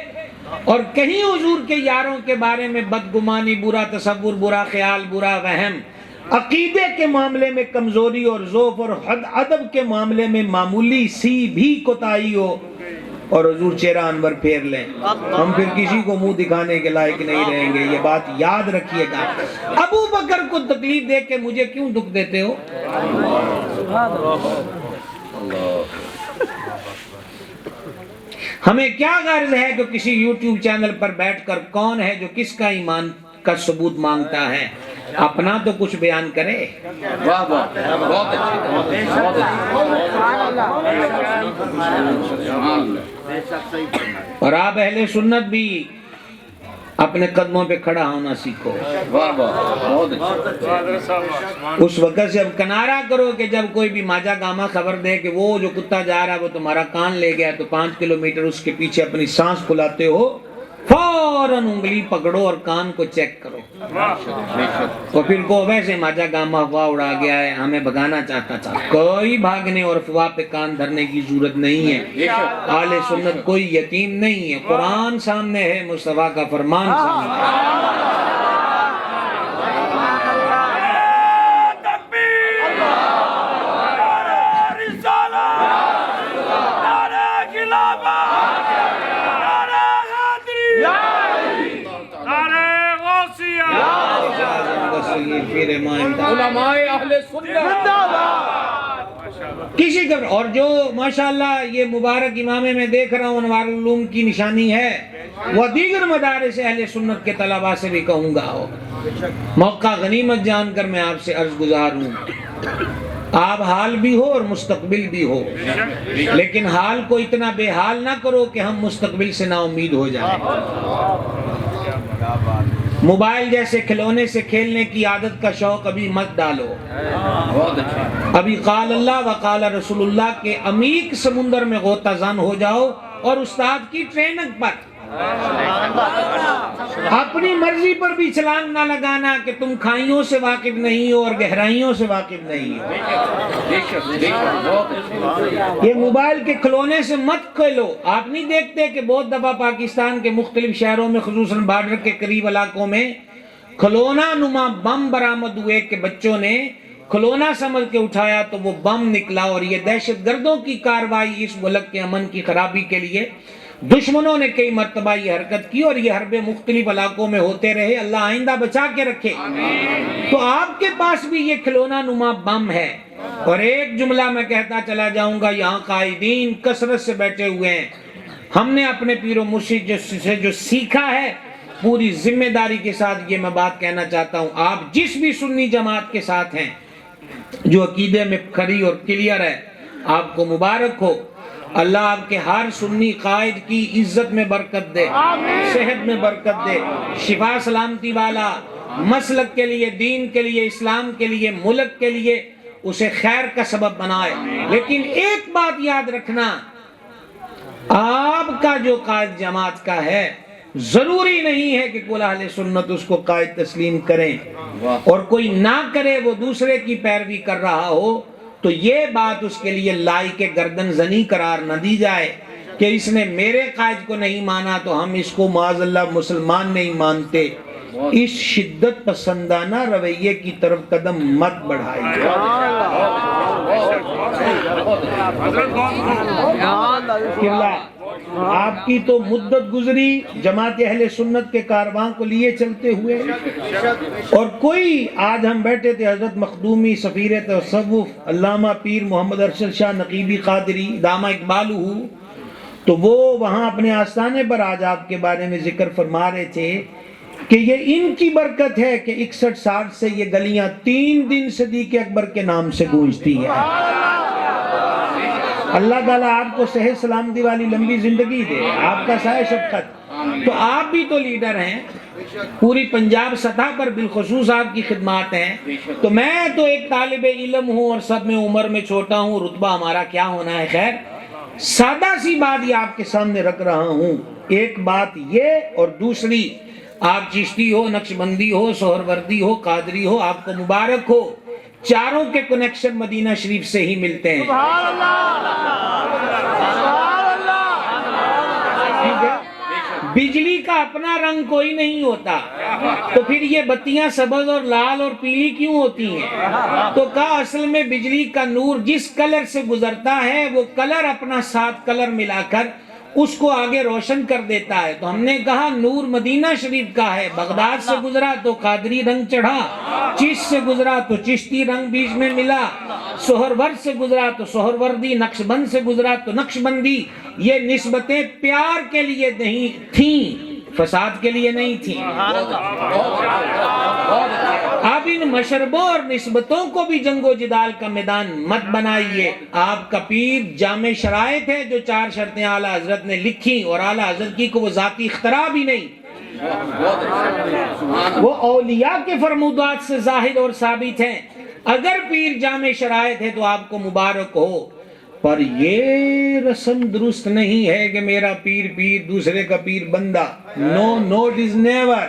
اور کہیں حضور کے یاروں کے بارے میں بدگمانی، برا تصور، برا خیال، برا وہم، عقیدے کے معاملے میں کمزوری اور ضعف، اور حد ادب کے معاملے میں معمولی سی بھی کوتاہی ہو، اور حضور چہرہ انور پھیر لیں، ہم پھر کسی کو منہ دکھانے کے لائق نہیں رہیں گے۔ یہ بات یاد رکھیے گا۔ ابو بکر کو تکلیف دے کے مجھے کیوں دکھ دیتے ہو؟ ہمیں کیا غرض ہے کہ کسی یوٹیوب چینل پر بیٹھ کر کون ہے جو کس کا ایمان کا ثبوت مانگتا ہے، اپنا تو کچھ بیان کرے۔ اور آپ اہل سنت بھی اپنے قدموں پہ کھڑا ہونا سیکھو۔ اس وقت سے اب کنارہ کرو کہ جب کوئی بھی ماجا گاما خبر دے کہ وہ جو کتا جا رہا ہے وہ تمہارا کان لے گیا، تو 5 کلومیٹر اس کے پیچھے اپنی سانس پھلاتے ہو، فوراً انگلی پکڑو اور کان کو چیک کرو، اور پھر کو ویسے ماجا گاما افواہ اڑا گیا ہے، ہمیں بھگانا چاہتا تھا۔ کوئی بھاگنے اور افواہ پہ کان دھرنے کی ضرورت نہیں ہے۔ اہل سنت کوئی یتیم نہیں ہے، قرآن سامنے ہے، مصطفیٰ کا فرمان سامنے ہے۔ کسی کا اور جو ماشاءاللہ یہ مبارک امامے میں دیکھ رہا ہوں انوار العلوم کی نشانی ہے، وہ دیگر مدارس اہل سنت کے طلباء سے بھی کہوں گا، موقع غنیمت جان کر میں آپ سے عرض گزار ہوں، آپ حال بھی ہو اور مستقبل بھی ہو، لیکن حال کو اتنا بے حال نہ کرو کہ ہم مستقبل سے نا امید ہو جائیں۔ موبائل جیسے کھلونے سے کھیلنے کی عادت کا شوق ابھی مت ڈالو۔ ابھی قال اللہ و قال رسول اللہ کے عمیق سمندر میں غوطہ زن ہو جاؤ، اور استاد کی ٹریننگ پر اپنی مرضی پر بھی چھلانگ نہ لگانا کہ تم کھائیوں سے واقف نہیں ہو اور گہرائیوں سے واقف نہیں ہو۔ یہ موبائل کے کھلونے سے مت کھیلو۔ آپ نہیں دیکھتے کہ بہت دفعہ پاکستان کے مختلف شہروں میں خصوصاً بارڈر کے قریب علاقوں میں کھلونا نما بم برآمد ہوئے کہ بچوں نے کھلونا سمجھ کے اٹھایا تو وہ بم نکلا، اور یہ دہشت گردوں کی کارروائی اس ملک کے امن کی خرابی کے لیے دشمنوں نے کئی مرتبہ یہ حرکت کی، اور یہ حربیں مختلف علاقوں میں ہوتے رہے۔ اللہ آئندہ بچا کے رکھے۔ تو آپ کے پاس بھی یہ کھلونا نما بم ہے۔ اور ایک جملہ میں کہتا چلا جاؤں گا، یہاں قائدین کثرت سے بیٹھے ہوئے ہیں، ہم نے اپنے پیر و مرشد سے جو سیکھا ہے، پوری ذمہ داری کے ساتھ یہ میں بات کہنا چاہتا ہوں، آپ جس بھی سنی جماعت کے ساتھ ہیں جو عقیدے میں کھری اور کلیئر ہے، آپ کو مبارک ہو۔ اللہ آپ کے ہر سنی قائد کی عزت میں برکت دے، صحت میں برکت دے، شفا سلامتی والا مسلک کے لیے، دین کے لیے، اسلام کے لیے، ملک کے لیے اسے خیر کا سبب بنائے۔ لیکن ایک بات یاد رکھنا، آپ کا جو قائد جماعت کا ہے، ضروری نہیں ہے کہ کل اہل سنت اس کو قائد تسلیم کریں، اور کوئی نہ کرے وہ دوسرے کی پیروی کر رہا ہو تو یہ بات اس کے لیے لائق گردن زنی قرار نہ دی جائے کہ اس نے میرے قائد کو نہیں مانا تو ہم اس کو معاذ اللہ مسلمان نہیں مانتے۔ اس شدت پسندانہ رویے کی طرف قدم مت بڑھائیے۔ آپ کی تو مدت گزری جماعت اہل سنت کے کارواں کو لیے چلتے ہوئے، اور کوئی آج ہم بیٹھے تھے، حضرت مخدومی سفیر تصوف علامہ پیر محمد ارشد شاہ نقیبی قادری دامہ اقبالہ، تو وہ وہاں اپنے آستانے پر آج آپ کے بارے میں ذکر فرما رہے تھے کہ یہ ان کی برکت ہے کہ 61 سال سے یہ گلیاں 3 دن صدیق اکبر کے نام سے گونجتی ہیں۔ اللہ تعالیٰ آپ کو صحت سلامتی والی لمبی زندگی دے، آپ کا سایہ شفقت۔ تو آپ بھی تو لیڈر ہیں، پوری پنجاب سطح پر بالخصوص آپ کی خدمات ہیں۔ تو میں تو ایک طالب علم ہوں اور سب میں عمر میں چھوٹا ہوں، رتبہ ہمارا کیا ہونا ہے، خیر سادہ سی بات یہ آپ کے سامنے رکھ رہا ہوں۔ ایک بات یہ، اور دوسری، آپ چشتی ہو، نقشبندی ہو، سہروردی ہو، قادری ہو، آپ کو مبارک ہو، چاروں کے کنیکشن مدینہ شریف سے ہی ملتے ہیں۔ بجلی کا اپنا رنگ کوئی نہیں ہوتا، تو پھر یہ بتیاں سبز اور لال اور پیلی کیوں ہوتی ہیں؟ تو کہا اصل میں بجلی کا نور جس کلر سے گزرتا ہے وہ کلر اپنا 7 کلر ملا کر اس کو آگے روشن کر دیتا ہے۔ تو ہم نے کہا نور مدینہ شریف کا ہے، بغداد سے گزرا تو قادری رنگ چڑھا، چشت سے گزرا تو چشتی رنگ بیچ میں ملا، سہرورد سے گزرا تو سہروردی، نقشبند سے گزرا تو نقشبندی۔ یہ نسبتیں پیار کے لیے نہیں تھیں، فساد کے لیے نہیں تھیں۔ آپ ان مشربوں اور نسبتوں کو بھی جنگ و جدال کا میدان مت بنائیے۔ آپ کا پیر جامع شرائط ہے جو 4 شرطیں اعلیٰ حضرت نے لکھی، اور اعلیٰ حضرت کی کو وہ ذاتی اختراع بھی نہیں، وہ اولیاء کے فرمودات سے ظاہر اور ثابت ہیں۔ اگر پیر جامع شرائط ہے تو آپ کو مبارک ہو، پر یہ رسم درست نہیں ہے کہ میرا پیر پیر دوسرے کا پیر بندہ۔ نو، نو اٹ از نیور۔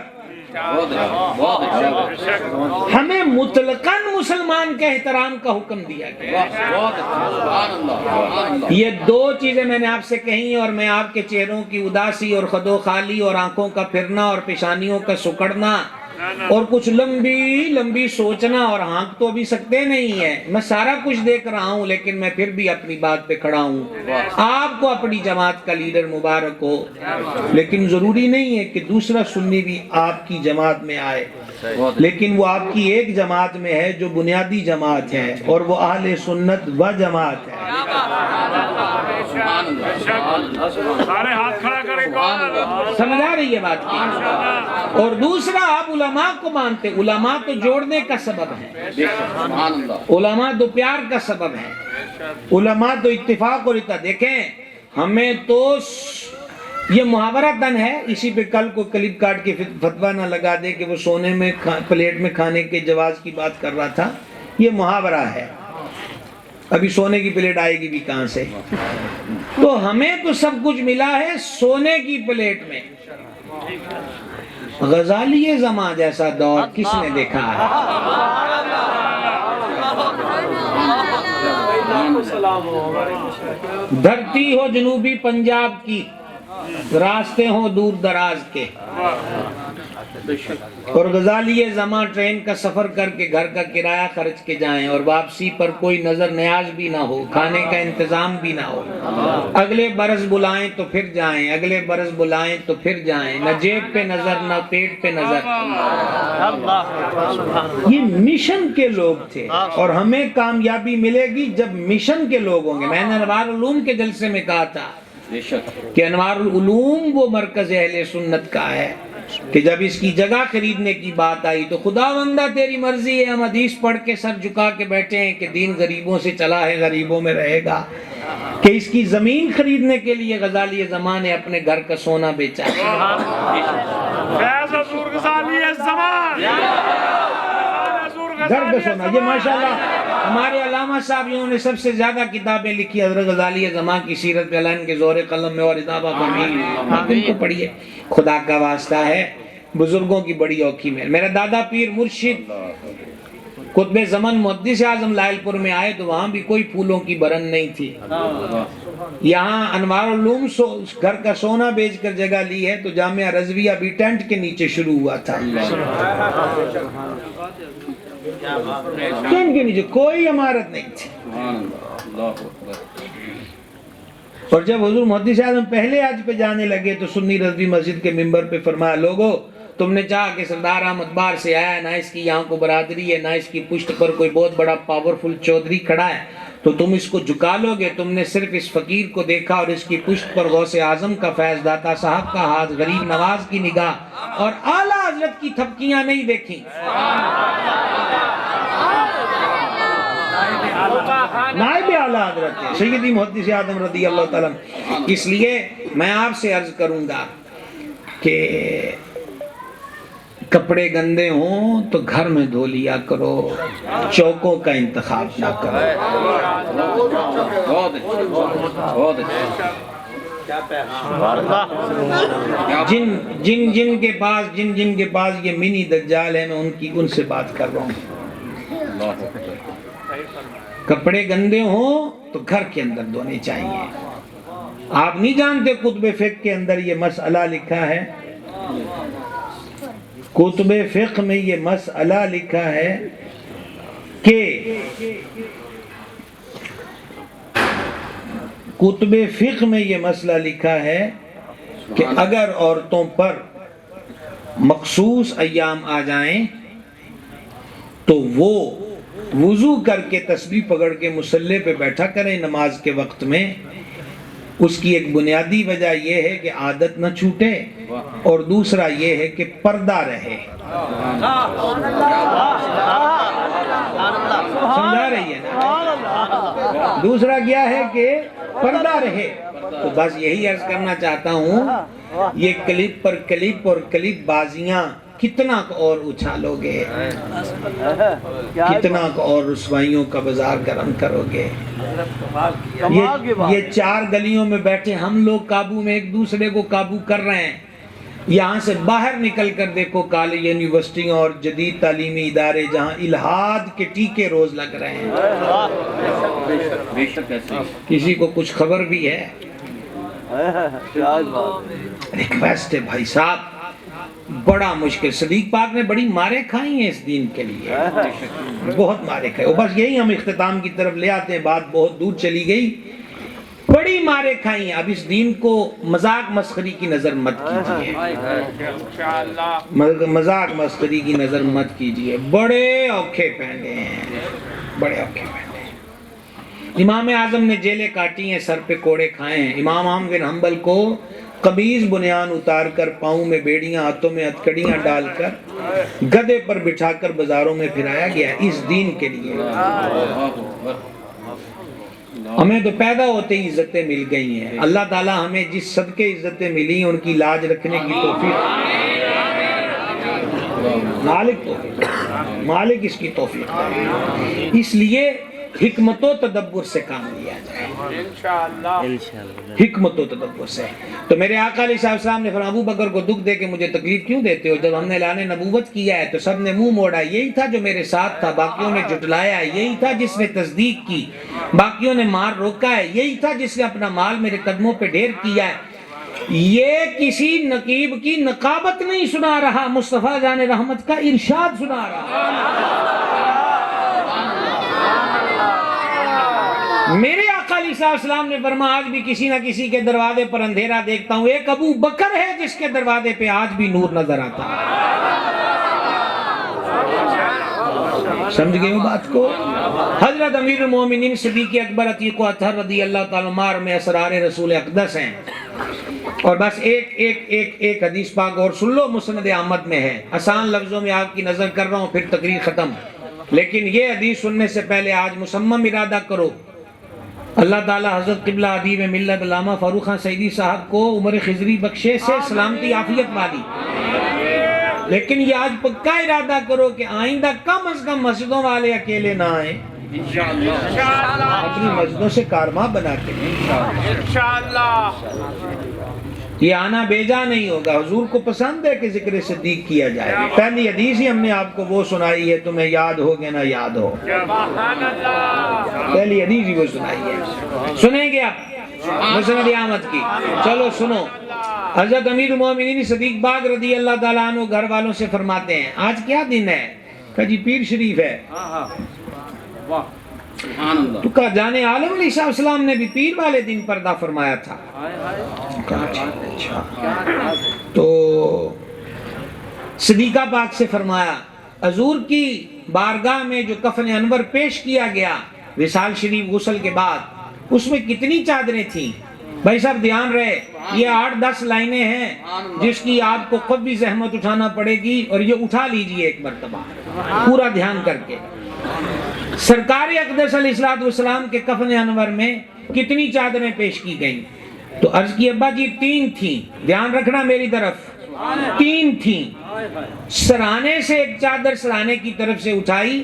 ہمیں مطلقاً مسلمان کے احترام کا حکم دیا گیا۔ یہ 2 چیزیں میں نے آپ سے کہیں، اور میں آپ کے چہروں کی اداسی اور خد و خالی اور آنکھوں کا پھرنا اور پیشانیوں کا سکڑنا اور کچھ لمبی لمبی سوچنا اور ہانک تو ابھی سکتے نہیں ہے، میں سارا کچھ دیکھ رہا ہوں، لیکن میں پھر بھی اپنی بات پہ کھڑا ہوں۔ آپ کو اپنی جماعت کا لیڈر مبارک ہو، لیکن ضروری نہیں ہے کہ دوسرا سنی بھی آپ کی جماعت میں آئے، لیکن وہ آپ کی ایک جماعت میں ہے جو بنیادی جماعت ہے، اور وہ اہل سنت و جماعت ہے۔ سارے ہاتھ کھڑا کریں، سمجھا رہی ہے بات کی؟ اور دوسرا آپ علماء کو مانتے، علماء تو جوڑنے کا سبب ہے، علماء تو پیار کا سبب ہے، علماء تو اتفاق اور اتحاد۔ دیکھیں ہمیں تو یہ محاورہ تن ہے، اسی پہ کل کو کلپ کاٹ کے فتویٰ نہ لگا دے کہ وہ سونے میں پلیٹ میں کھانے کے جواز کی بات کر رہا تھا، یہ محاورہ ہے، ابھی سونے کی پلیٹ آئے گی بھی کہاں سے؟ تو ہمیں تو سب کچھ ملا ہے سونے کی پلیٹ میں۔ غزالی زماں جیسا دور کس نے دیکھا ہے؟ دھرتی ہو جنوبی پنجاب کی، راستے ہوں دور دراز کے، اور غزالی زماں ٹرین کا سفر کر کے گھر کا کرایہ خرچ کے جائیں اور واپسی پر کوئی نظر نیاز بھی نہ ہو، کھانے کا انتظام بھی نہ ہو، اگلے برس بلائیں تو پھر جائیں، اگلے برس بلائیں تو پھر جائیں، نہ جیب پہ نظر نہ پیٹ پہ نظر۔ یہ مشن کے لوگ تھے، اور ہمیں کامیابی ملے گی جب مشن کے لوگ ہوں گے۔ میں نے انوار العلوم کے جلسے میں کہا تھا کہ انوار العلوم وہ مرکز اہل سنت کا ہے کہ جب اس کی جگہ خریدنے کی بات آئی تو خداوندہ تیری مرضی ہے، ہم حدیث پڑھ کے سر جھکا کے بیٹھے ہیں کہ دین غریبوں سے چلا ہے غریبوں میں رہے گا، کہ اس کی زمین خریدنے کے لیے غزالی زمان نے اپنے گھر کا سونا بیچا۔ گھر کا سونا، یہ ماشاءاللہ ہمارے علامہ صاحب انہوں نے سب سے زیادہ کتابیں لکھی حضرت غزالی زمان کی سیرت پہ، علائن کے زور قلم میں اور اضافہ فرمی، آپ ان کو پڑھیے، خدا کا واسطہ ہے، بزرگوں کی بڑی اوکھی میں۔ میرا دادا پیر مرشد قطب زمن محدث اعظم لائل پور میں آئے تو وہاں بھی کوئی پھولوں کی برن نہیں تھی، یہاں انوار العلوم گھر کا سونا بیچ کر جگہ لی ہے تو جامعہ رضویہ بھی ٹینٹ کے نیچے شروع ہوا تھا، ٹینٹ کے نیچے کوئی عمارت نہیں تھی۔ اور جب حضور محدث اعظم پہلے حج پہ جانے لگے تو سنی رضوی مسجد کے ممبر پہ فرمایا، لوگو تم نے چاہا کہ سردار احمد بار سے آیا ہے، نہ اس کی یہاں کو برادری ہے، نہ اس کی پشت پر کوئی بہت بڑا پاورفل چودھری کھڑا ہے، تو تم اس کو جھکا لو گے؟ تم نے صرف اس فقیر کو دیکھا اور اس کی پشت پر غوث اعظم کا فیض داتا صاحب کا ہاتھ، غریب نواز کی نگاہ اور اعلیٰ حضرت کی تھپکیاں نہیں دیکھیں۔ نائب اعلیٰ حضرت ہے سیدی محدث اعظم رضی اللہ تعالیٰ عنہ۔ اس لیے میں آپ سے عرض کروں گا کہ کپڑے گندے ہوں تو گھر میں دھو لیا کرو، چوکوں کا انتخاب نہ کرو۔ جن کے پاس یہ منی دجال ہے، میں ان سے بات کر رہا ہوں۔ کپڑے گندے ہوں تو گھر کے اندر دھونے چاہیے۔ آپ نہیں جانتے کتب فقہ کے اندر یہ مسئلہ لکھا ہے، کتب فقہ میں یہ مسئلہ لکھا ہے کہ کتب فقہ میں یہ مسئلہ لکھا ہے کہ اگر عورتوں پر مخصوص ایام آ جائیں تو وہ وضو کر کے تسبیح پکڑ کے مصلی پہ بیٹھا کریں نماز کے وقت میں۔ اس کی ایک بنیادی وجہ یہ ہے کہ عادت نہ چھوٹے، اور دوسرا یہ ہے کہ پردہ رہے۔ سمجھا رہی ہے نا؟ دوسرا کیا ہے کہ پردہ رہے۔ تو بس یہی عرض کرنا چاہتا ہوں، یہ کلپ پر کلپ اور کلپ بازیاں کتنا اور اچھالو گے، کتنا اور رسوائیوں کا بازار گرم کرو گے۔ یہ چار گلیوں میں بیٹھے ہم لوگ قابو میں ایک دوسرے کو قابو کر رہے ہیں، یہاں سے باہر نکل کر دیکھو کالج یونیورسٹیوں اور جدید تعلیمی ادارے جہاں الہاد کے ٹیکے روز لگ رہے ہیں، کسی کو کچھ خبر بھی ہے؟ ریکویسٹ ہے بھائی صاحب، بڑا مشکل، صدیق پاک نے بڑی مارے کھائی ہیں اس دین کے لیے، بہت مارے کھائے۔ بس یہی ہم اختتام کی طرف لے آتے ہیں، بات بہت دور چلی گئی، بڑی مارے کھائی ہیں۔ اب اس دین کو مذاق مسخری کی نظر مت کیجیے، مذاق مسخری کی نظر مت کیجیے، بڑے اوکھے پہنے ہیں، بڑے اوکھے پہنے ہیں۔ امام اعظم نے جیلیں کاٹی ہیں، سر پہ کوڑے کھائے ہیں، امام احمد بن حنبل کو قمیض بنیان اتار کر، پاؤں میں بیڑیاں، ہاتھوں میں ہتھکڑیاں ڈال کر گدھے پر بٹھا کر بازاروں میں پھرایا گیا اس دین کے لیے۔ ہمیں تو پیدا ہوتے ہی عزتیں مل گئی ہیں، اللہ تعالی ہمیں جس صدقے عزتیں ملی ان کی لاج رکھنے کی توفیق، مالک اس کی توفیق دے۔ اس لیے حکمت و تدبر سے کام لیا جائے، حکمت و تدبر سے۔ تو میرے آقا علیہ السلام نے فرمایا ابو بکر کو دکھ دے کے مجھے تکلیف کیوں دیتے ہو؟ جب ہم نے اعلان نبوت کیا ہے تو سب نے منہ موڑا، یہی تھا جو میرے ساتھ تھا، باقیوں نے جھٹلایا، یہی تھا جس نے تصدیق کی، باقیوں نے مار روکا ہے، یہی تھا جس نے اپنا مال میرے قدموں پہ ڈھیر کیا ہے۔ یہ کسی نقیب کی نقابت نہیں سنا رہا، مصطفیٰ جان رحمت کا ارشاد سنا رہا۔ میرے آقا علیہ السلام نے فرمایا آج بھی کسی نہ کسی کے دروازے پر اندھیرا دیکھتا ہوں، ایک ابو بکر ہے جس کے دروازے پہ آج بھی نور نظر آتا ہے۔ سمجھ گئے ہو بات کو؟ حضرت امیر المومنین صدیق اکبر عتیق و اطہر رضی اللہ تعالیٰ مار میں اسرار رسول اقدس ہیں۔ اور بس ایک حدیث پاک اور سن لو، مسند احمد میں ہے، آسان لفظوں میں آپ کی نظر کر رہا ہوں پھر تقریر ختم، لیکن یہ حدیث سننے سے پہلے آج مصمم ارادہ کرو اللہ تعالیٰ حضرت قبلہ ادیب ملت علامہ فاروق خان سعیدی صاحب کو عمر خضری بخشے سے سلامتی عافیت والی، لیکن یہ آج پکا ارادہ کرو کہ آئندہ کم از کم مسجدوں والے اکیلے نہ آئیں، اپنی مسجدوں سے کارواں بنا کے انشاءاللہ۔ یہ آنا بیجا نہیں ہوگا، حضور کو پسند ہے کہ ذکر صدیق کیا جائے۔ پہلی حدیث ہی ہم نے آپ کو وہ سنائی ہے، تمہیں یاد ہو کہ نہ یاد ہو، پہلی حدیث ہی وہ سنائی ہے، سنیں گے آپ مسند احمد کی؟ چلو سنو، حضرت امیر المومنین صدیق باغ رضی اللہ تعالیٰ عنہ گھر والوں سے فرماتے ہیں آج کیا دن ہے؟ کہ جی پیر شریف ہے۔ تو کہا جانے عالم علیہ السلام نے بھی پیر والے دن پردہ فرمایا تھا۔ اچھا، تو صدیقہ پاک سے فرمایا حضور کی بارگاہ میں جو کفن انور پیش کیا گیا وصال شریف غسل کے بعد، اس میں کتنی چادریں تھیں؟ بھائی صاحب دھیان رہے، یہ 8-10 لائنیں ہیں جس کی آپ کو خود بھی زحمت اٹھانا پڑے گی، اور یہ اٹھا لیجئے ایک مرتبہ پورا دھیان کر کے۔ سرکار اقدس علیہ السلام کے کفن انور میں کتنی چادریں پیش کی گئیں؟ تو عرض کی ابا جی 3 تھیں، دھیان رکھنا میری طرف، 3 تھیں۔ سرانے سے ایک چادر سرانے کی طرف سے اٹھائی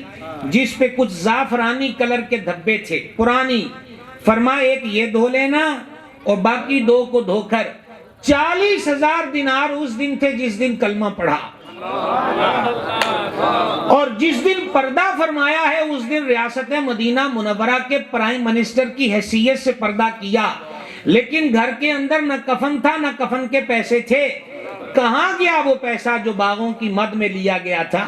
جس پہ کچھ زعفرانی کلر کے دھبے تھے پرانی، فرمایا ایک یہ دھو لینا اور باقی 2 کو دھو کر 40,000 دینار اس دن تھے جس دن کلمہ پڑھا، اور جس دن پردہ فرمایا ہے اس دن ریاست مدینہ منورہ کے پرائم منسٹر کی حیثیت سے پردہ کیا، لیکن گھر کے اندر نہ کفن تھا نہ کفن کے پیسے تھے۔ کہاں گیا وہ پیسہ جو باغوں کی مد میں لیا گیا تھا؟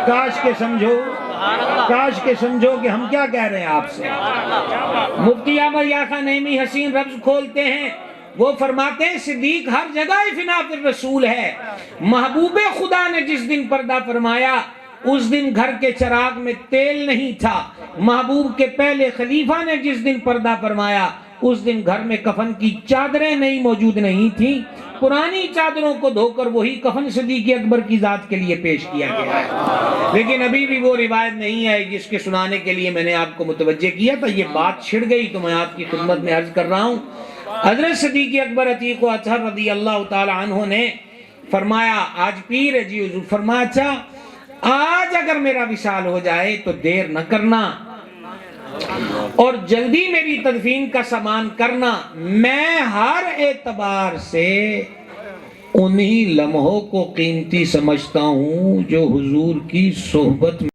کاش کے سمجھو کہ ہم کیا کہہ رہے ہیں آپ سے۔ مفتی احمد یا خان نعیمی حسین ربض کھولتے ہیں، وہ فرماتے ہیں صدیق ہر جگہ فنا فی الرسول ہے۔ محبوب خدا نے جس دن پردہ فرمایا اس دن گھر کے چراغ میں تیل نہیں تھا، محبوب کے پہلے خلیفہ نے جس دن پردہ فرمایا اس دن گھر میں کفن کی چادریں موجود نہیں تھیں، پرانی چادروں کو دھو کر وہی کفن صدیق اکبر کی ذات کے لیے پیش کیا گیا ہے۔ لیکن ابھی بھی وہ روایت نہیں ہے جس کے سنانے کے لیے میں نے آپ کو متوجہ کیا تھا، یہ بات چھڑ گئی تو میں آپ کی خدمت میں عرض کر رہا ہوں۔ حضرت صدیق اکبر عتیق و اطہر رضی اللہ تعالی عنہ نے فرمایا آج پیر ہے جی حضور، فرمایا اچھا آج اگر میرا وصال ہو جائے تو دیر نہ کرنا اور جلدی میری تدفین کا سامان کرنا، میں ہر اعتبار سے انہی لمحوں کو قیمتی سمجھتا ہوں جو حضور کی صحبت میں